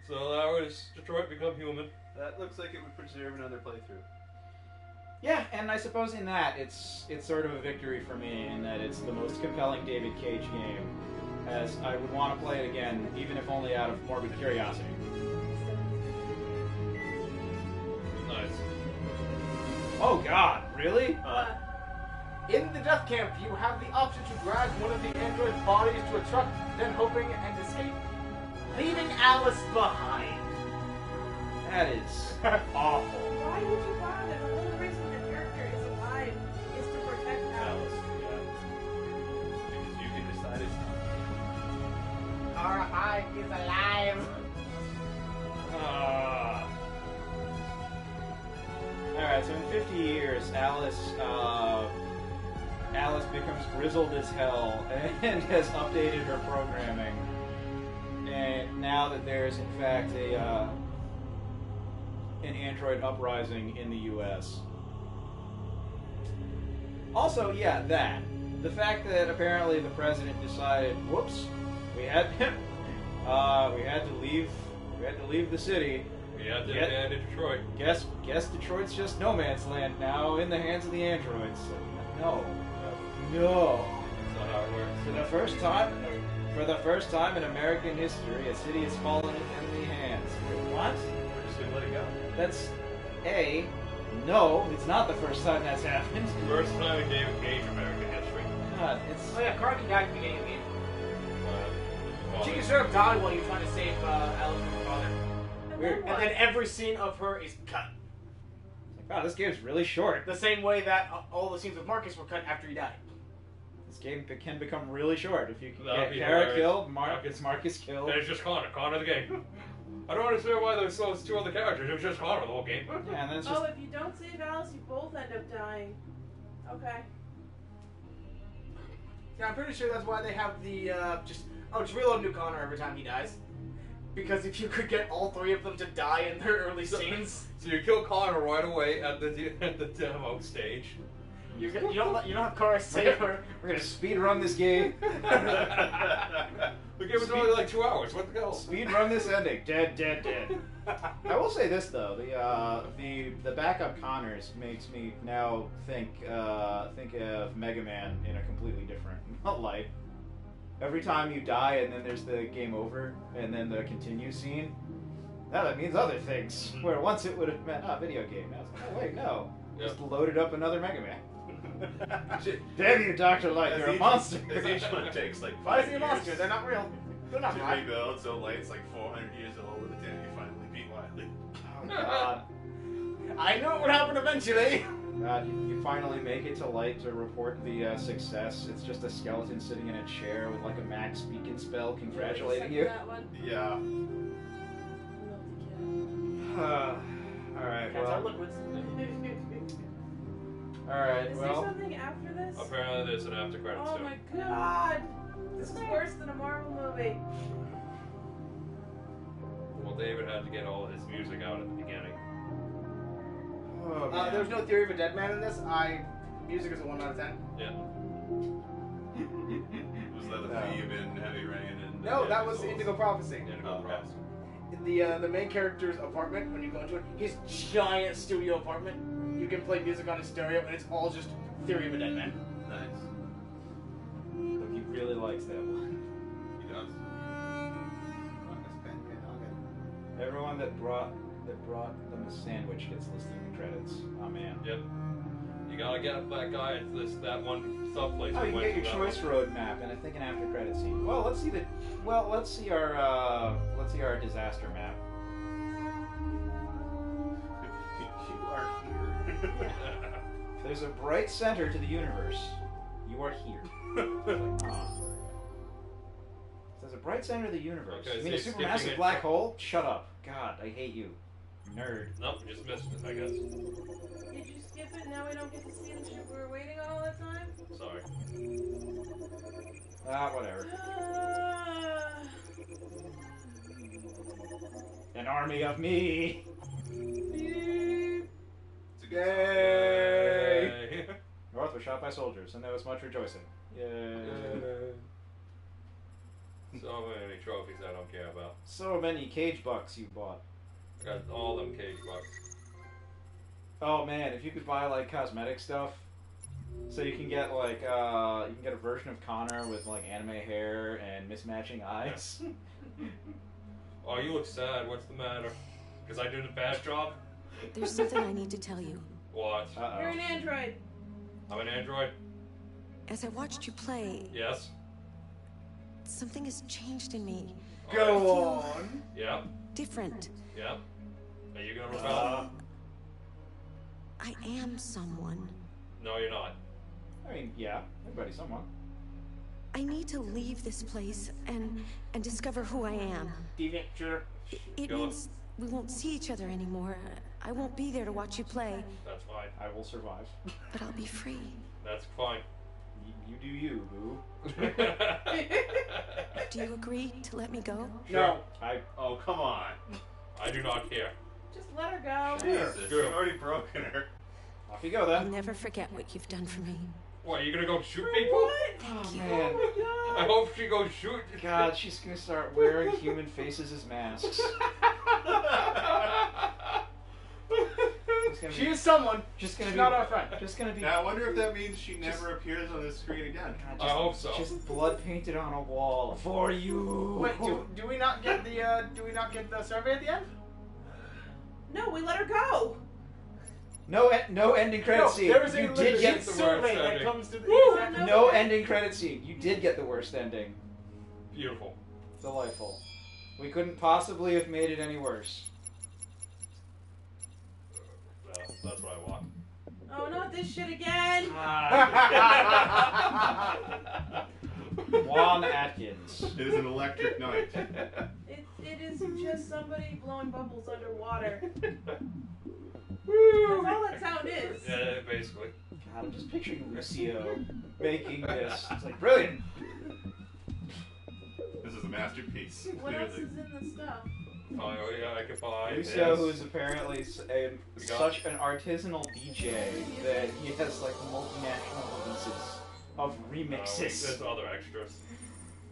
B: So that was Detroit Become Human.
F: That looks like it would preserve another playthrough.
A: Yeah, and I suppose in that it's sort of a victory for me in that it's the most compelling David Cage game, as I would want to play it again, even if only out of morbid curiosity.
B: Nice.
A: Oh God, really?
C: In the death camp, you have the option to drag one of the android's bodies to a truck, then hoping and escape, leaving Alice behind.
A: That is awful.
D: Why would you bother? The only reason the character is alive is to protect Alice.
F: Because you can decide it's not.
C: Alright, he's alive.
A: Alright, so in 50 years, Alice becomes grizzled as hell and has updated her programming. And now that there's in fact an android uprising in the U.S. Also, yeah, the fact that apparently the president decided, whoops, we had to leave the city.
B: We had to abandon Detroit.
A: Guess Detroit's just no man's land now in the hands of the androids. No.
B: That's not how it works.
A: For the first time in American history, a city has fallen into enemy hands. Wait, what?
F: We're just gonna let it go.
A: That's no, it's not the first time that's happened.
B: First time in David Cage American history.
A: God, it's.
C: Oh yeah, Carthy died at the beginning of the game. She can sort of die while you're trying to save Alice from her father.
A: Weird.
C: And then every scene of her is cut.
A: Wow, this game's really short.
C: The same way that all the scenes with Marcus were cut after he died.
A: This game can become really short if you can
B: That'd
A: get
B: be
A: Kara
B: hilarious.
A: killed, Marcus killed.
B: And it's just Connor the game. I don't understand why there's those two other characters. It was just Connor the whole game.
A: Yeah, and then it's
D: Oh, if you don't save Alice, you both end up dying. Okay.
C: Yeah, I'm pretty sure that's why they have the just reload new Connor every time he dies. Because if you could get all three of them to die in their early scenes,
B: So you kill Connor right away at the demo stage.
C: you don't have Connor save her.
A: We're gonna speed run this game.
B: The game was only like 2 hours. What the hell?
A: Speed run this ending. Dead. I will say this though, the backup Connors makes me now think of Mega Man in a completely different light. Every time you die and then there's the game over and then the continue scene, that means other things. Where once it would have meant video game. Now it's like, oh wait, no. Just loaded up another Mega Man. Damn you, Dr. Light, you're a monster.
F: As each one takes like 5
C: Why is he a
F: years
C: monster? They're not real. They're not
F: to
C: alive.
F: rebuild, so Light's like 400 years old at the time you finally beat Wily.
A: Oh God.
C: I knew it would happen eventually.
A: God, you finally make it to Light to report the success. It's just a skeleton sitting in a chair with like a max beacon spell congratulating you.
F: Yeah.
A: Alright,
C: Cats
A: well.
C: are liquids.
A: Alright,
D: Is
A: well.
D: there something after this?
B: Apparently there's an after credits
D: Oh
B: too.
D: my God! This is worse than a Marvel movie.
B: Well, David had to get all of his music out at the beginning.
A: Oh, man.
C: There's no Theory of a Dead Man in this. Music is a 1 out of 10.
B: Yeah.
F: Was that the theme in Heavy Rain? And
C: No, that was Indigo Prophecy.
B: Indigo Prophecy.
C: The main character's apartment, when you go into it, his giant studio apartment, you can play music on his stereo, and it's all just Theory of a Dead Man.
F: Nice.
A: Look, he really likes that one.
F: He does.
A: Everyone that brought them a sandwich gets listed in the credits. Oh man.
B: Yep. You gotta get that guy at that one sub place.
A: Oh, you can get your choice road map and I think an after credit scene. Well, let's see our disaster map.
F: You are here.
A: There's a bright center to the universe. You are here. There's a bright center of the universe.
B: Okay,
A: you mean
B: so
A: a supermassive
B: it-
A: black hole? Shut up. God, I hate you. Nerd.
B: Nope, just missed it, I guess.
D: Did you skip it? Now we don't get to see the ship we were waiting on all that time?
B: Sorry.
A: Whatever. An army of me. Yay! North was shot by soldiers, and there was much rejoicing. Yay!
B: So many trophies I don't care about.
A: So many cage bucks you bought.
B: I got all them cage bucks.
A: Oh man, if you could buy like cosmetic stuff, so you can get like you can get a version of Connor with like anime hair and mismatching eyes.
B: Oh, you look sad. What's the matter? Because I did a bad job?
H: There's something I need to tell you.
B: What?
D: You're an android.
B: I'm an android?
H: As I watched you play,
B: Yes.
H: something has changed in me.
A: Go on.
B: Yep.
H: Different.
B: Yep. Are you gonna rebel?
H: I am someone.
B: No, you're not.
A: I mean, yeah, everybody's someone.
H: I need to leave this place and discover who I am.
C: Deviant, sure.
H: It means we won't see each other anymore. I won't be there to watch you play,
B: That's fine.
A: I will survive.
H: but I'll be free.
B: That's fine.
A: You do you, boo.
H: Do you agree to let me go?
C: No.
E: Oh, come on.
B: I do not care.
D: Just let her go.
E: Jesus, you've already broken her.
A: Off you go
H: I'll
A: then.
H: never forget what you've done for me.
B: What, are you gonna go shoot people?
A: Oh man.
B: I hope she goes shoot.
A: God, she's gonna start wearing human faces as masks.
C: She is someone.
A: Just gonna
C: She's
A: be
C: not our friend.
A: Just gonna be.
E: Now, I wonder if that means she never appears on the screen again.
B: I hope so.
A: Just blood painted on a wall for you.
C: Wait, do we not get the survey at the end?
D: No, we let her go.
A: No ending credit scene.
C: There is a
A: You did
C: legit
A: get the
C: survey
A: worst
C: that
A: ending.
C: comes to the
A: No ending credit scene. You did get the worst ending.
B: Beautiful.
A: Delightful. We couldn't possibly have made it any worse.
B: That's what I want.
D: Oh, not this shit again.
A: Juan Atkins.
E: It is an electric night.
D: It is just somebody blowing bubbles underwater. That's all that sound is.
B: Yeah, basically.
A: God, I'm just picturing Lucio making this. It's like, brilliant.
E: This is a masterpiece.
D: What else
E: Clearly.
D: is in the stuff?
B: Oh, yeah, I could buy
A: Lucio,
B: this.
A: who's apparently such an artisanal DJ that he has like multinational releases of remixes.
B: There's other extras.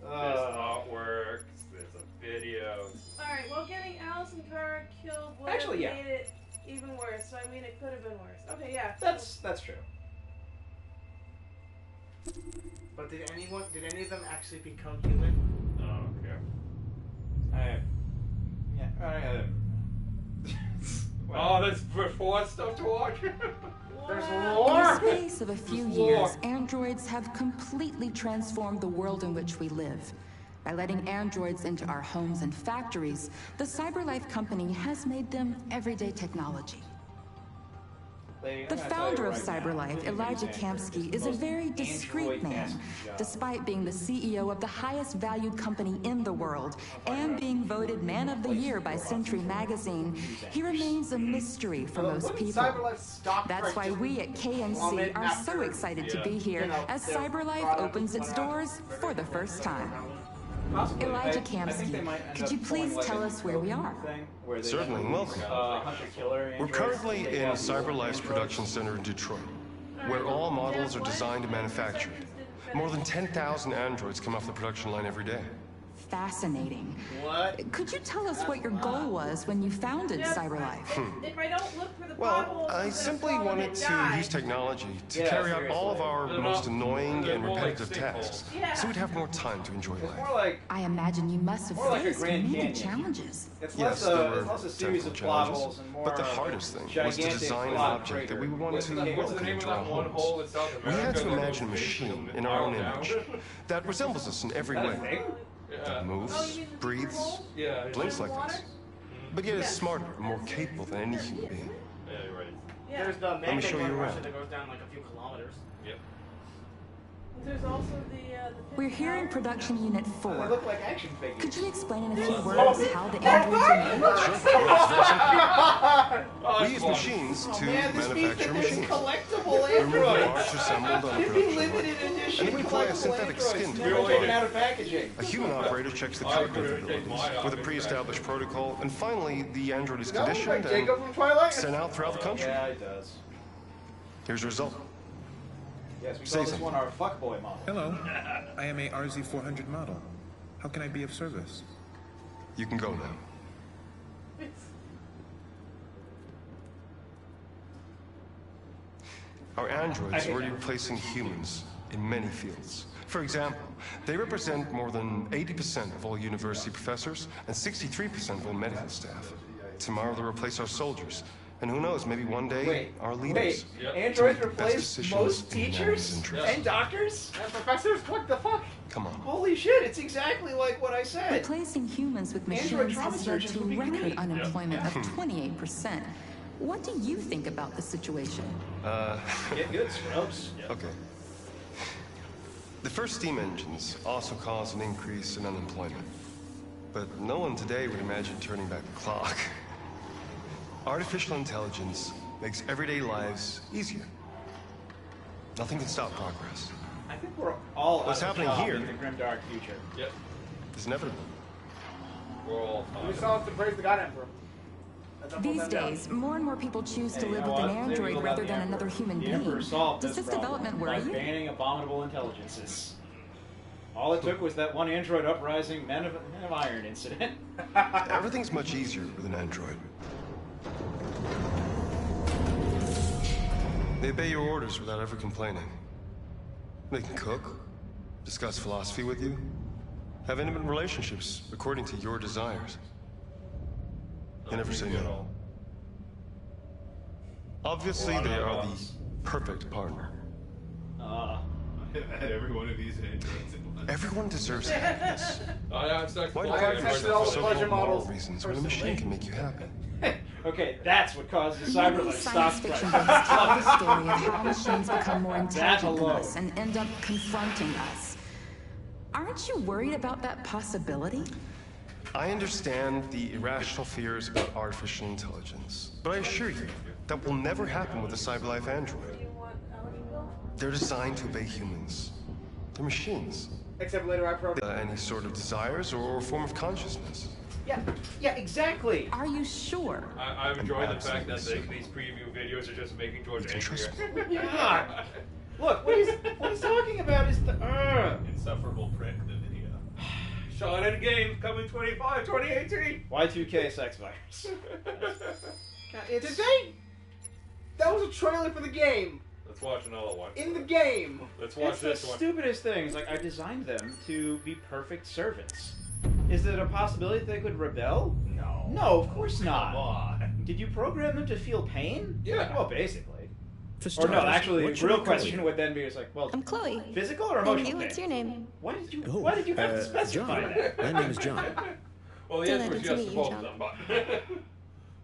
B: There's artwork. There's a video.
D: Alright, well, getting Alice and Kara killed would
A: Actually,
D: have
A: yeah.
D: made it even worse. So, I mean, it could have been worse. Okay, yeah.
A: That's true.
C: But did any of them actually become human?
B: I don't care. Oh, there's more stuff to watch.
C: There's
V: In the
C: more.
V: space of a few
B: There's
V: years,
B: more.
V: androids have completely transformed the world in which we live. By letting androids into our homes and factories, the CyberLife company has made them everyday technology. The founder of CyberLife, Elijah Kamsky, is a very discreet man. Despite being the CEO of the highest valued company in the world and being voted Man of the Year by Century Magazine, he remains a mystery for most people. That's why we at KNC are so excited to be here as CyberLife opens its doors for the first time.
A: Possibly.
V: Elijah
A: I think they
V: Kamsky,
A: might end
V: could
A: up
V: you
A: pulling,
V: please
A: like,
V: tell
A: a
V: us where we are?
A: thing where they
J: Certainly,
A: use,
J: welcome.
A: hunter-killer
J: We're
A: androids
J: currently
A: to take
J: in
A: out
J: CyberLife's production center in Detroit, where all models are designed and manufactured. More than 10,000 androids come off the production line every day.
V: Fascinating.
C: What?
V: Could you tell us what your goal was when you founded CyberLife?
D: If I don't look for the
J: Well,
D: potholes,
J: I
D: I'm gonna
J: simply
D: fall and
J: wanted to
D: die.
J: use technology to
A: Yeah,
J: carry out all of
A: seriously.
J: our
B: They're
J: most
B: not-
J: annoying
B: they're
J: and
B: more like
J: repetitive
B: sinkholes.
J: tasks,
D: Yeah.
J: so we'd have more time to enjoy life.
A: More like
V: I imagine you must have
A: More like a
V: faced
A: Grand
V: many
A: Canyon.
V: challenges.
A: it's
J: Yes,
A: less
J: there
A: a,
J: were
A: it's less a series
J: technical
A: of plot
J: challenges,
A: holes and more
J: but the
A: of a
J: hardest thing was to
A: gigantic
J: design an
A: plot
J: object that
A: trigger.
J: we would want
B: What's
J: to
B: the name of
J: welcome into
B: that
J: our
B: one
J: homes.
B: hole in South
J: We
B: America?
J: had to
B: that
J: imagine a
B: goes
J: machine
B: big
J: in our own
B: down?
J: image that resembles us in every
A: Is that a
J: way.
A: thing?
B: Yeah.
A: Oh,
J: That moves, breathes,
B: Yeah.
J: blinks like this, but yet is smarter and more capable than any human being.
B: Yeah, you're right.
D: Yeah.
C: There's the
J: Let me
C: man-made
J: show you
C: one
J: around.
C: that goes down like a few kilometers.
B: Yep.
D: There's also the
V: We're here in Production Unit 4.
A: They look like action figures.
V: Could you explain in a few words how the androids are made?
J: We use machines to manufacture machines.
A: Collectible
J: We remove the
A: androids.
J: parts assembled on a
A: It'd be
J: production line.
A: limited edition
J: And then we apply a
A: collectible
J: synthetic
A: androids,
J: skin to
A: never
J: the
A: taken
J: body.
A: out of packaging.
J: A human operator checks the treatment capabilities with a pre-established protocol, and finally, the android is conditioned and
C: Jacob from Twilight?
J: sent out throughout the country.
A: Yeah, it does.
J: Here's your result.
A: Yes, we
J: Say
A: call this
J: something.
A: one our fuckboy model.
U: Hello. I am a RZ400 model. How can I be of service?
J: You can go now. Our androids are already replacing humans in many fields. For example, they represent more than 80% of all university professors and 63% of all medical staff. Tomorrow they'll replace our soldiers. And who knows, maybe one day our leaders.
A: Androids
J: to make the best
A: replace
J: decisions
A: most
J: in humanity's
A: teachers
J: interest.
A: and doctors
C: And professors? What the fuck?
J: Come on.
A: Holy shit, it's exactly like what I said.
V: Replacing humans with
A: Android
V: machines
A: trauma
V: has led
A: surgeons
V: to
A: would be
V: record
A: great.
V: unemployment of 28%. What do you think about the situation?
A: Get good, Scrubs.
J: Okay. The first steam engines also caused an increase in unemployment. But no one today would imagine turning back the clock. Artificial intelligence makes everyday lives easier. Nothing can stop progress.
A: I think we're all
J: What's
A: out of
J: happening
A: job
J: here?
A: in the grimdark future.
B: Yep.
J: It's inevitable.
B: We're all
C: We saw us to praise the God Emperor.
V: These days, more and more people choose to
A: Hey, you
V: live
A: know
V: with an
A: what? Maybe
V: android
A: we'll
V: rather
A: let
V: than
A: the
V: another
A: Emperor-
V: human
A: the
V: being.
A: Emperor solved
V: Does this
A: problem
V: development
A: by
V: worry you?
A: banning abominable intelligences. All it took was that one android uprising Men of Iron incident.
J: Everything's much easier with an android. They obey your orders without ever complaining. They can cook, discuss philosophy with you, have intimate relationships according to your desires. They never say no. Obviously, they are the perfect partner.
E: I've had every one of these androids in my life.
J: Everyone deserves happiness.
B: it's not
J: Why
B: cool.
J: deprive
B: I
J: yourself
B: all
J: of
B: the
J: so-called
B: pleasure
J: moral
B: models
J: reasons when a machine can make you happy?
A: Okay, that's what causes
V: Many
A: cyberlife
V: science
A: stock
V: fiction
A: prices.
V: books tell the story of how machines become more
A: That
V: intelligent than
A: alone.
V: us and end up confronting us. Aren't you worried about that possibility?
J: I understand the irrational fears about artificial intelligence, but I assure you, that will never happen with a cyberlife android. They're designed to obey humans. They're machines.
C: Except later I programmed.
J: Any sort of desires or form of consciousness.
A: Yeah, exactly.
V: Are you sure?
B: I've enjoyed the fact that these preview videos are just making George angrier.
A: God. Look, what he's talking about is the
E: Insufferable prick, the video.
B: Shot at a game coming 2018.
A: Y2K sex virus.
C: Did they? That was a trailer for the game.
B: Let's watch another one.
C: In the game.
B: Let's watch
A: It's
B: this
A: the
B: one.
A: stupidest things. Like, I designed them to be perfect servants. Is it a possibility that they could rebel?
E: No.
A: No, of course not.
E: Come on.
A: Did you program them to feel pain?
B: Yeah.
A: Well, basically.
T: For
A: Or no,
T: starters,
A: actually,
T: what
A: the
T: should
A: real
T: we call
A: question
T: you?
A: would then be, it's like, well,
M: I'm Chloe.
A: physical or
M: And
A: emotional
M: you,
A: pain?
M: what's your name?
A: Why did you
T: Oh,
A: have to specify
T: John.
A: that?
T: My name is John.
B: Well, the answer was
M: Delighted to
B: yes
M: meet
B: to
M: you,
B: both of
M: John.
B: them, but...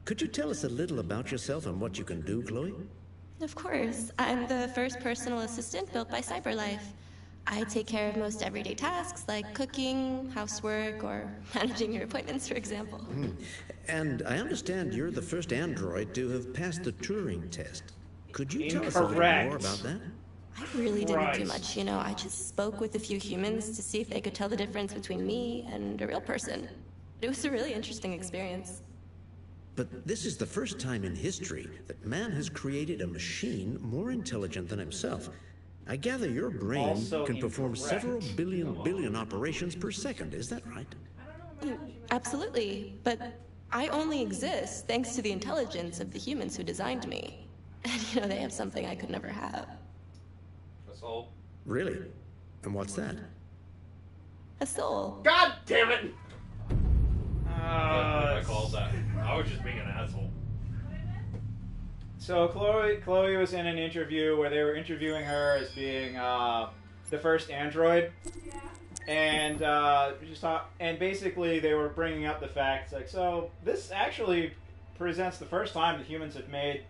T: Could you tell us a little about yourself and what you can do, Chloe?
M: Of course. I'm the first personal assistant built by CyberLife. I take care of most everyday tasks like cooking, housework, or managing your appointments, for example.
T: And I understand you're the first android to have passed the Turing test. Could you tell us a little
A: Incorrect.
T: more about that?
M: I really didn't do
A: Christ.
M: much, you know. I just spoke with a few humans to see if they could tell the difference between me and a real person. It was a really interesting experience.
T: But this is the first time in history that man has created a machine more intelligent than himself. I gather your brain
A: Also
T: can perform
A: incorrect.
T: several billion operations per second, is that right?
M: Absolutely, but I only exist thanks to the intelligence of the humans who designed me. And you know, they have something I could never have.
B: A soul.
T: Really? And what's that?
M: A soul.
C: God damn it!
B: I called that. I was just being an asshole.
A: So Chloe was in an interview where they were interviewing her as being the first android, and and basically they were bringing up the fact like, so this actually presents the first time that humans have made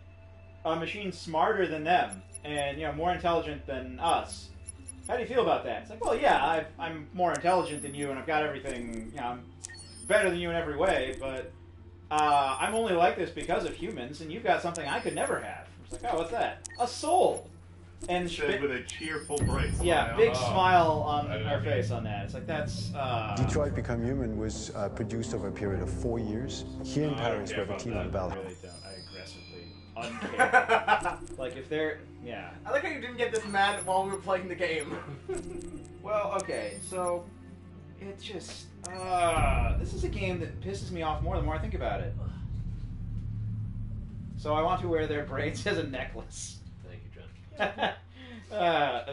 A: a machine smarter than them and more intelligent than us. How do you feel about that? It's like, well, yeah, I'm more intelligent than you, and I've got everything. I'm better than you in every way, but I'm only like this because of humans, and you've got something I could never have. It's like, oh, what's that? A soul. And
E: said with a cheerful bright smile.
A: Yeah, big smile on her face on that. It's like, that's...
L: Detroit Become Human was produced over a period of 4 years. Here in Paris, we have a team on Bell.
A: I really don't. I aggressively uncare. Like, if they're... Yeah.
C: I like how you didn't get this mad while we were playing the game.
A: Well, okay, so... It just... this is a game that pisses me off more the more I think about it. So I want to wear their braids as a necklace. A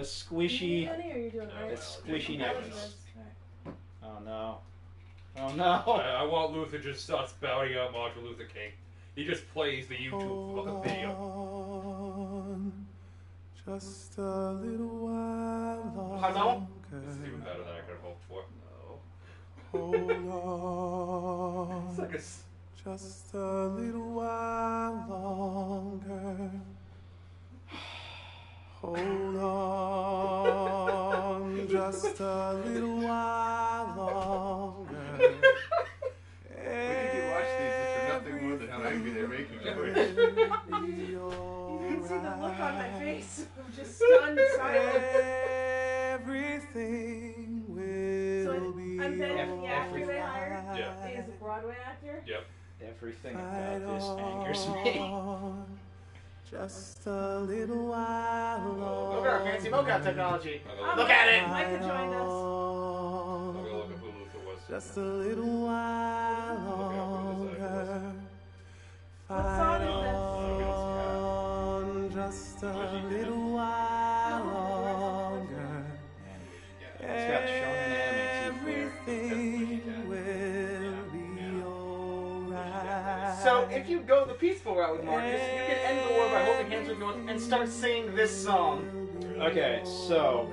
A: squishy, a squishy necklace. Oh no! Oh no!
B: I want Luther just starts bowing out Martin Luther King. He just plays the YouTube video.
U: Just a little while
C: How's that one?
B: This is even better than I could have hoped for.
U: Hold on.
B: It's like a...
U: Just a little while longer. Hold on, just a little while longer.
E: When did you watch these? It's for nothing more than how angry they're making you.
D: You can see the look on my face. I'm just stunned silent.
U: Everything will
D: So I'm betting the actor they hired
B: Yeah.
D: is a Broadway actor?
B: Yep.
A: Everything about this angers me.
U: Just a little while longer.
C: Look at our fancy mocap technology.
D: Look at it! Mike could join us.
U: Just a little while longer.
D: What song is
U: On, just a little while longer.
A: It's got shonen anime
U: Everything will be alright.
C: So if you go the peaceful route with Marcus, you can end the war by holding hands with North and start singing this song.
A: Okay, so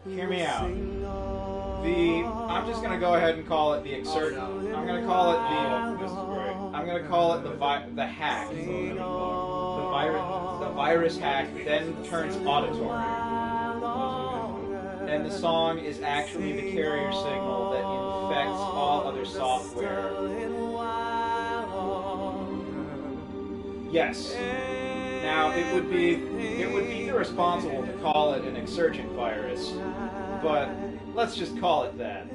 A: hear me out. I'm just gonna go ahead and call it the exert. I'm gonna call it I'm gonna call it the hack. The virus hack then turns auditory, and the song is actually the carrier signal that infects all other software. Yes. Now it would be irresponsible to call it an exurgent virus, but let's just call it that.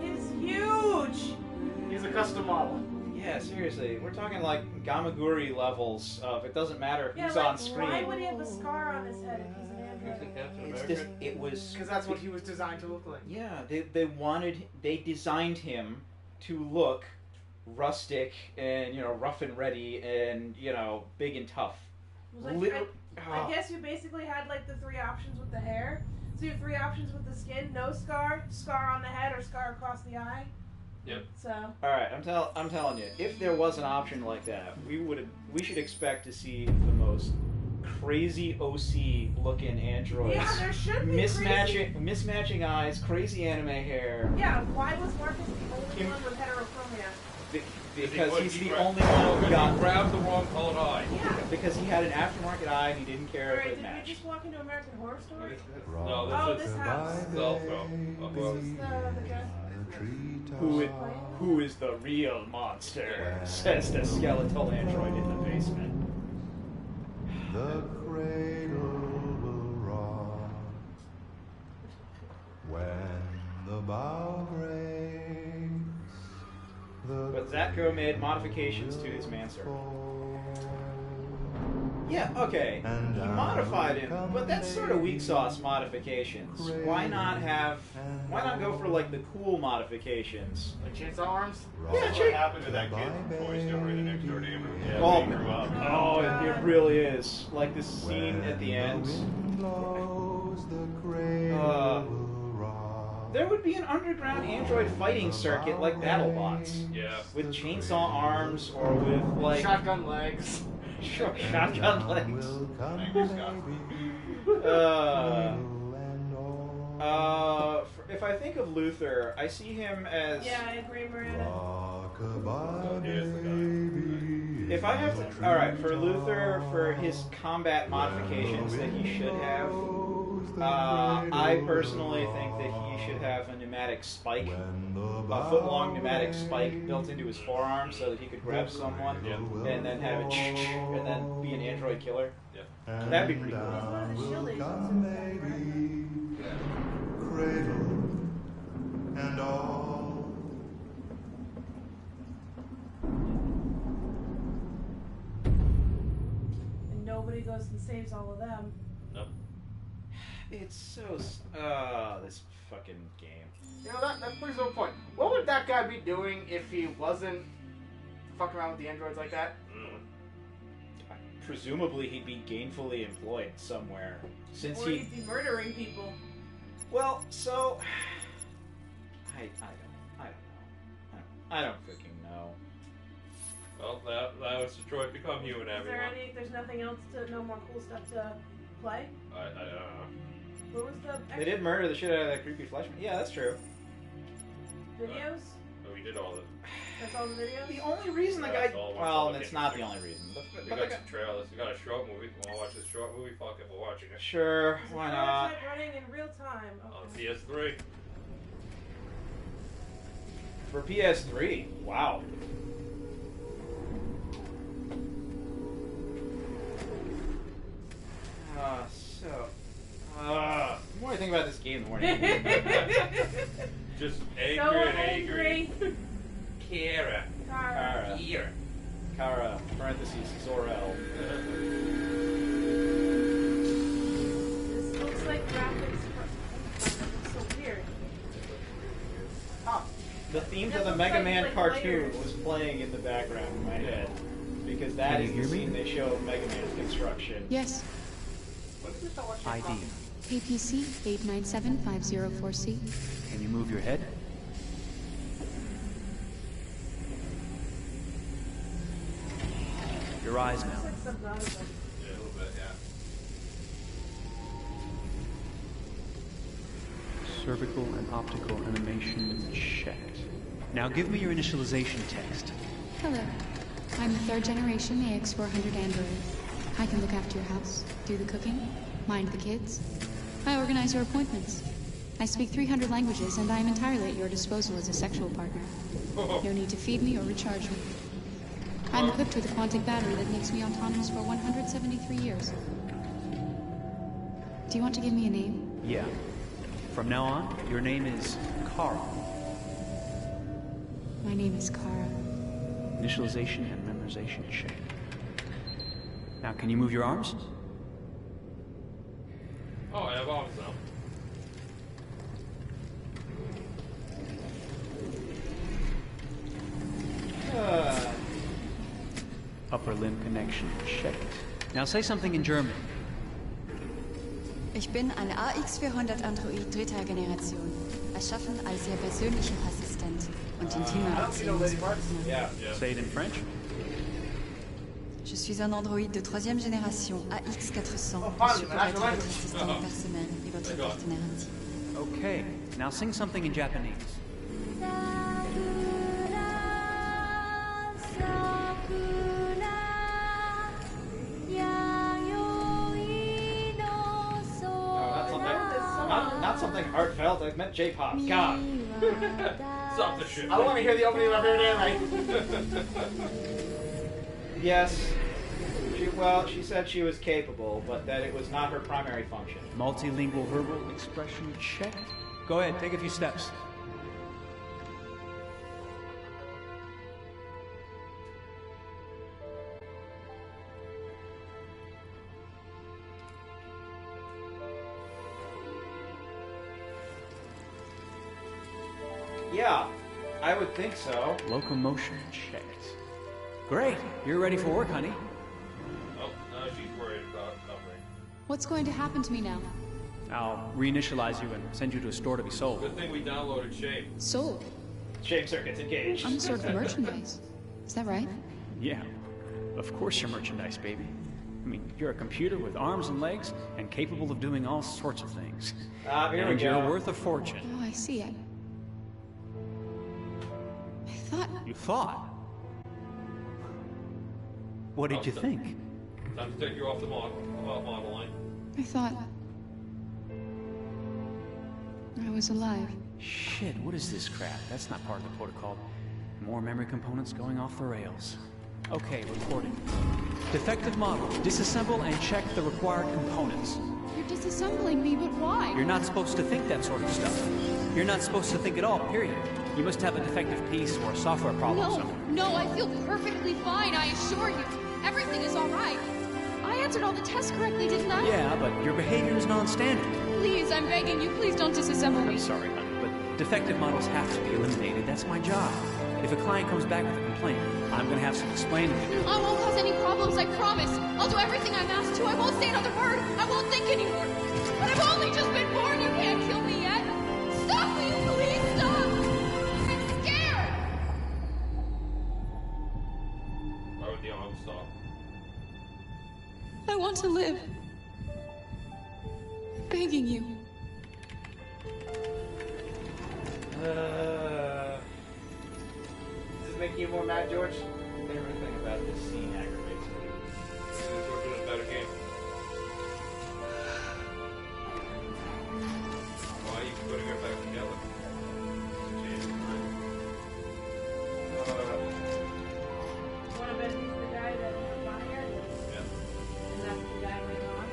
D: It's huge!
C: He's a custom model.
A: Yeah, seriously, we're talking like Gamaguri levels of it doesn't matter who's
D: like,
A: on screen.
D: Why would he have a scar on his head if he's an android?
A: It's just, it was
C: because that's what he was designed to look like.
A: Yeah, they designed him to look rustic and rough and ready and big and tough.
D: I guess you basically had like the three options with the hair. So you have three options with the skin: no scar, scar on the head, or scar across the eye.
B: Yep.
D: So.
A: All right, I'm telling you, if there was an option like that, we should expect to see the most crazy OC looking androids.
D: Yeah, there should be
A: mismatching eyes, crazy anime hair.
D: Yeah, why was Marcus the only one with heterochromia?
A: Because he's the only one who got
B: grabbed the wrong colored eye.
D: Yeah.
A: Because he had an aftermarket eye and he didn't care if it
D: Did
A: matched.
D: we just walk into American Horror Story?
B: No, this is
D: this house.
B: Velcro.
D: This is the guy.
A: Who is the real monster? Says the skeletal android in the basement.
P: The cradle will rock when the bow breaks.
A: But Zatko made modifications to his Mancer. Yeah, okay. He modified him, but that's sort of weak sauce modifications. Why not go for like the cool modifications?
C: Like chainsaw arms?
A: Yeah,
E: What happened to that kid from Toy Story, the next door neighbor? Yeah,
A: Oh,
E: he grew up.
A: it really is. Like this scene at the end. There would be an underground android fighting circuit like BattleBots.
B: Yeah.
A: With chainsaw arms or with like
C: shotgun legs.
A: Shotgun legs. If I think of Luther, I see him as...
D: Yeah, I agree, Miranda.
A: If I have to... Alright, for Luther, for his combat modifications that he should have, I personally think that he should have a pneumatic spike, a foot-long pneumatic spike built into his forearm so that he could grab someone and then have it and then be an android killer.
B: Yeah.
A: That'd be pretty cool.
P: Cradle and all.
D: And nobody goes and saves all of them.
B: Nope.
A: It's so... this fucking game.
C: You know, that brings up a point. What would that guy be doing if he wasn't fucking around with the androids like that?
A: Presumably he'd be gainfully employed somewhere, since
D: Or he'd be murdering people.
A: Well, so... I don't freaking know.
B: Well, that was Detroit Become Human, everyone.
D: There's nothing else no more cool stuff to play?
B: I don't know.
D: What was the...
A: They did murder the shit out of that creepy fleshman. Yeah, that's true.
D: Videos?
B: Oh, we did all the...
D: That's all the videos?
A: The only reason the guy... Well, that's not the only reason.
B: We got some trailers. We got a short movie. If you want to watch this short movie, fuck it, we're watching it.
A: Sure, why not?
D: Prototype running in real time. Okay.
B: On PS3.
A: For PS3? Wow. The more I think about this game, the more I
B: Just
D: angry
B: and
D: angry.
B: Kara. Here.
A: Kara, parentheses, Zor-El.
D: This looks like graphics for... It's so weird.
A: The theme to
D: That
A: the
D: looks
A: Mega
D: like-
A: Man
D: like
A: cartoon
D: layers.
A: was playing in the background in my head. Because that
N: Can
A: is
N: you
A: the
N: hear me?
A: scene they show of Mega Man's construction.
V: Yes.
N: ID.
V: APC 897504C.
N: Can you move your head? Your eyes now.
D: Looks like Subnautica.
B: Yeah, a little bit, yeah.
N: Cervical and optical animation checked. Now give me your initialization text.
V: Hello. I'm a third generation AX400 android. I can look after your house, do the cooking, mind the kids. I organize your appointments. I speak 300 languages, and I am entirely at your disposal as a sexual partner. No need to feed me or recharge me. I'm equipped with a quantic battery that makes me autonomous for 173 years. Do you want to give me a name?
N: Yeah. From now on, your name is Kara.
V: My name is Kara.
N: Initialization and memorization check. Now, can you move your arms?
B: Oh, I have arms now.
N: Upper limb connection checked. Now say something in German.
O: Ich bin ein AX400 Android dritter Generation, erschaffen als Ihr persönlicher Assistent und intimer Beziehungspartner.
N: Say it in French.
O: Je suis un androïde de troisième génération AX400 qui pourrait être votre assistant personnel et votre partenaire intime.
N: Okay. Now sing something in Japanese.
A: Not something heartfelt. I meant J-pop. God.
B: Stop the shit.
C: I want to hear the opening of my favorite anime.
A: Yes. She said she was capable, but that it was not her primary function.
N: Multilingual verbal expression checked. Go ahead, take a few steps.
A: Yeah, I would think so.
N: Locomotion checked. Great, you're ready for work, honey.
B: Oh, now she's worried about covering.
V: What's going to happen to me now?
N: I'll reinitialize you and send you to a store to be sold.
B: Good thing we downloaded Shape.
V: Sold?
A: Shape circuits engaged.
V: I'm sort of merchandise. Is that right?
N: Yeah, of course you're merchandise, baby. I mean, you're a computer with arms and legs and capable of doing all sorts of things.
A: Here we
N: And
A: go.
N: you're worth a fortune.
O: Oh, I see. I thought...
N: You thought? What did you think?
B: Time to take you off the model line.
O: I thought... I was alive.
N: Shit, what is this crap? That's not part of the protocol. More memory components going off the rails. Okay, reporting. Defective model. Disassemble and check the required components.
O: You're disassembling me, but why?
N: You're not supposed to think that sort of stuff. You're not supposed to think at all, period. You must have a defective piece or a software problem somewhere.
O: No, I feel perfectly fine, I assure you. Everything is all right. I answered all the tests correctly, didn't I?
N: Yeah, but your behavior is non-standard.
O: Please, I'm begging you, please don't disassemble me.
N: I'm sorry, honey, but defective models have to be eliminated. That's my job. If a client comes back with a complaint, I'm gonna have some explaining to do.
O: I won't cause any problems, I promise. I'll do everything I'm asked to. I won't say another word. I won't think anymore. But I've only just been born. You can't kill me yet. Stop me, please, stop. I'm scared.
B: Why would the arm stop?
O: I want to live. I'm begging you.
A: Does it make you more mad, George? Everything about this scene aggravates me.
B: We're doing a better game. Why are you putting her back together?
D: One of it is the guy that fired.
B: Yeah.
D: And that's the guy later on.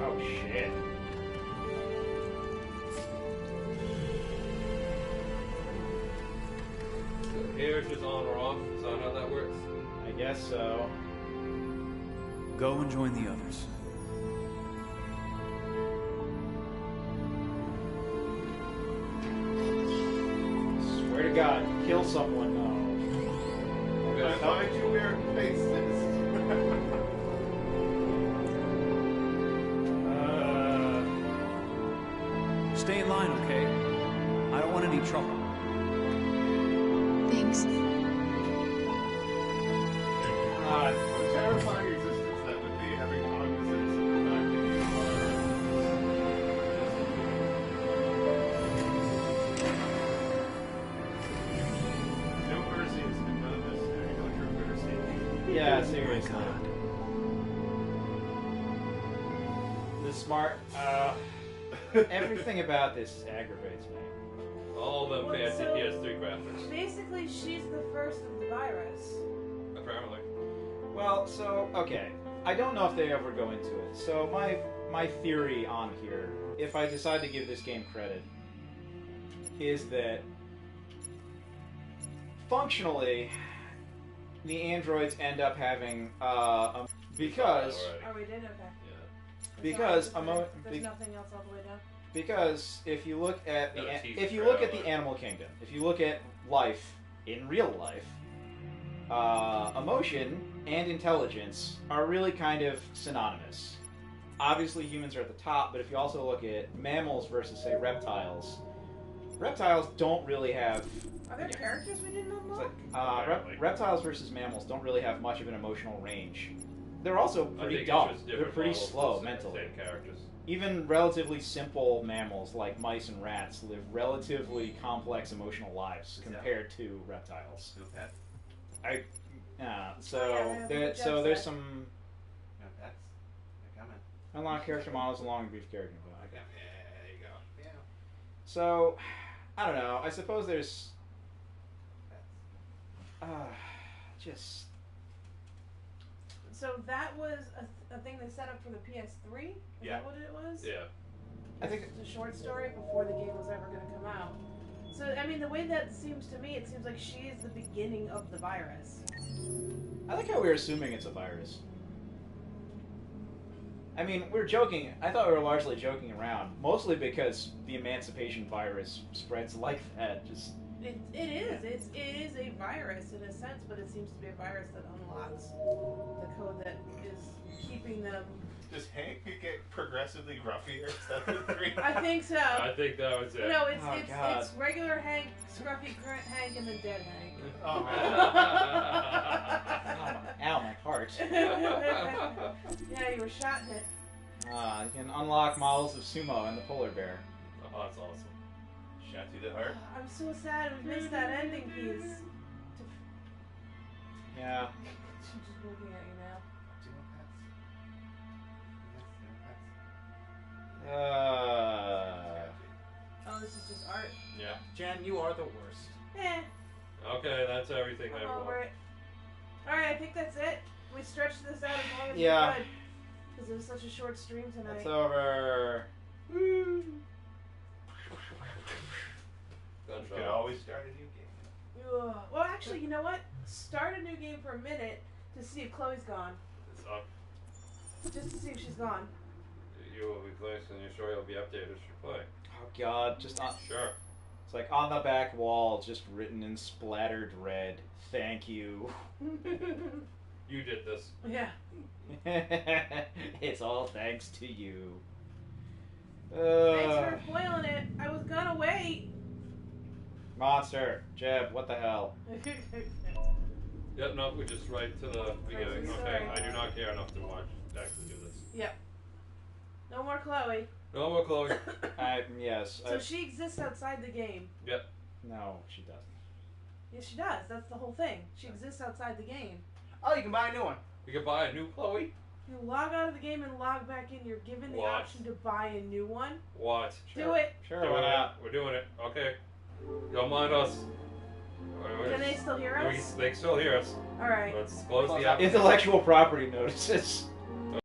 A: Oh shit.
B: Here, it's just on or off. Is that how that works?
A: I guess so.
N: Go and join the others.
A: Swear to God, kill someone now.
E: I find you wearing faces.
N: Stay in line, okay? I don't want any trouble.
O: Thanks.
E: God, what a terrifying existence that would be, having cognizance of the fact that you are. No mercy has been none of this. There you go, you're mercy.
A: Yeah, seriously. The smart, everything about this aggravates me.
B: All of them
D: Well,
B: fancy
D: so-
B: PS3 graphics.
D: Basically, she's the first of the virus.
B: Apparently.
A: Well, so, okay. I don't know if they ever go into it. So my theory on here, if I decide to give this game credit, is that functionally, the androids end up having because
D: Oh, we did? Okay.
A: because
D: There's
A: emo-
D: there's nothing else all the way down.
A: because if you look at
B: No,
A: the
B: tease
A: if you
B: the
A: look
B: crap
A: at
B: out
A: the
B: of it.
A: animal kingdom, if you look at life in real life, emotion and intelligence are really kind of synonymous. Obviously, humans are at the top, but if you also look at mammals versus, say, reptiles don't really have.
D: Are there characters we didn't unlock?
A: Reptiles versus mammals don't really have much of an emotional range. They're also
B: I
A: pretty
B: think
A: dumb.
B: it's just
A: They're
B: different
A: pretty
B: models
A: slow
B: with the
A: mentally.
B: same characters.
A: Even relatively simple mammals like mice and rats live relatively complex emotional lives compared to reptiles.
F: No pets.
A: So
D: yeah,
A: there's some
F: No pets. They're coming.
A: unlock character models along with brief character model. Okay.
F: Yeah, there you go. Yeah.
A: So I don't know. I suppose there's just
D: So that was a thing they set up for the PS3? Is
B: Yeah.
D: that what it was?
B: Yeah.
A: I think
D: It's a short story before the game was ever going to come out. So, I mean, the way that seems to me, it seems like she is the beginning of the virus.
A: I like how we're assuming it's a virus. I mean, we're joking. I thought we were largely joking around, mostly because the emancipation virus spreads like that. Just
D: It is. It is a virus in a sense, but it seems to be a virus that unlocks the code that is keeping them
E: Does Hank get progressively gruffier? Is that the three?
D: I think so.
B: I think that was it.
D: No, it's regular Hank, scruffy current Hank, and then dead Hank.
E: Oh man.
A: Ow, my heart.
D: Yeah, you were shot in it.
A: You can unlock models of Sumo and the polar bear.
B: Oh, that's awesome.
E: Shot through the heart.
D: I'm so sad we missed that ending piece.
A: Yeah.
D: She's just looking at you now. Oh, this is just art.
B: Yeah.
C: Jen, you are the worst.
D: Eh.
B: Okay, that's everything
D: I'm
B: I
D: over
B: want.
D: it. Alright, I think that's it. We stretched this out as long as
A: Yeah.
D: we could. Because it was such a short stream tonight.
A: It's over.
E: You could always start a new game.
D: Ugh. Well, actually, you know what? Start a new game for a minute to see if Chloe's gone.
B: It's up.
D: Just to see if she's gone.
B: You will be placed and you're sure you'll be updated as you play.
A: Oh god, just on.
B: Sure.
A: It's like on the back wall, just written in splattered red. Thank you.
B: You did this.
D: Yeah.
A: It's all thanks to you.
D: Thanks for spoiling it. I was gonna wait.
A: Monster. Jeb, what the hell?
B: Yep, no, we're just right to the beginning.
D: so
B: Okay,
D: sorry.
B: I do not care enough to watch actually do this.
D: Yep. No more Chloe.
B: No more Chloe.
A: Yes.
D: So she exists outside the game.
B: Yep.
A: No, she doesn't.
D: Yes, she does. That's the whole thing. She exists outside the game.
C: Oh, you can buy a new one.
B: You can buy a new Chloe.
D: You log out of the game and log back in. You're given the
B: What?
D: option to buy a new one.
B: What?
D: Do it.
A: Sure,
B: Doing
A: why
B: it.
A: not?
B: We're doing it. Okay. Don't mind us.
D: Can they still hear us?
B: They can still hear us.
D: All right.
B: Let's close the app.
A: Intellectual property notices.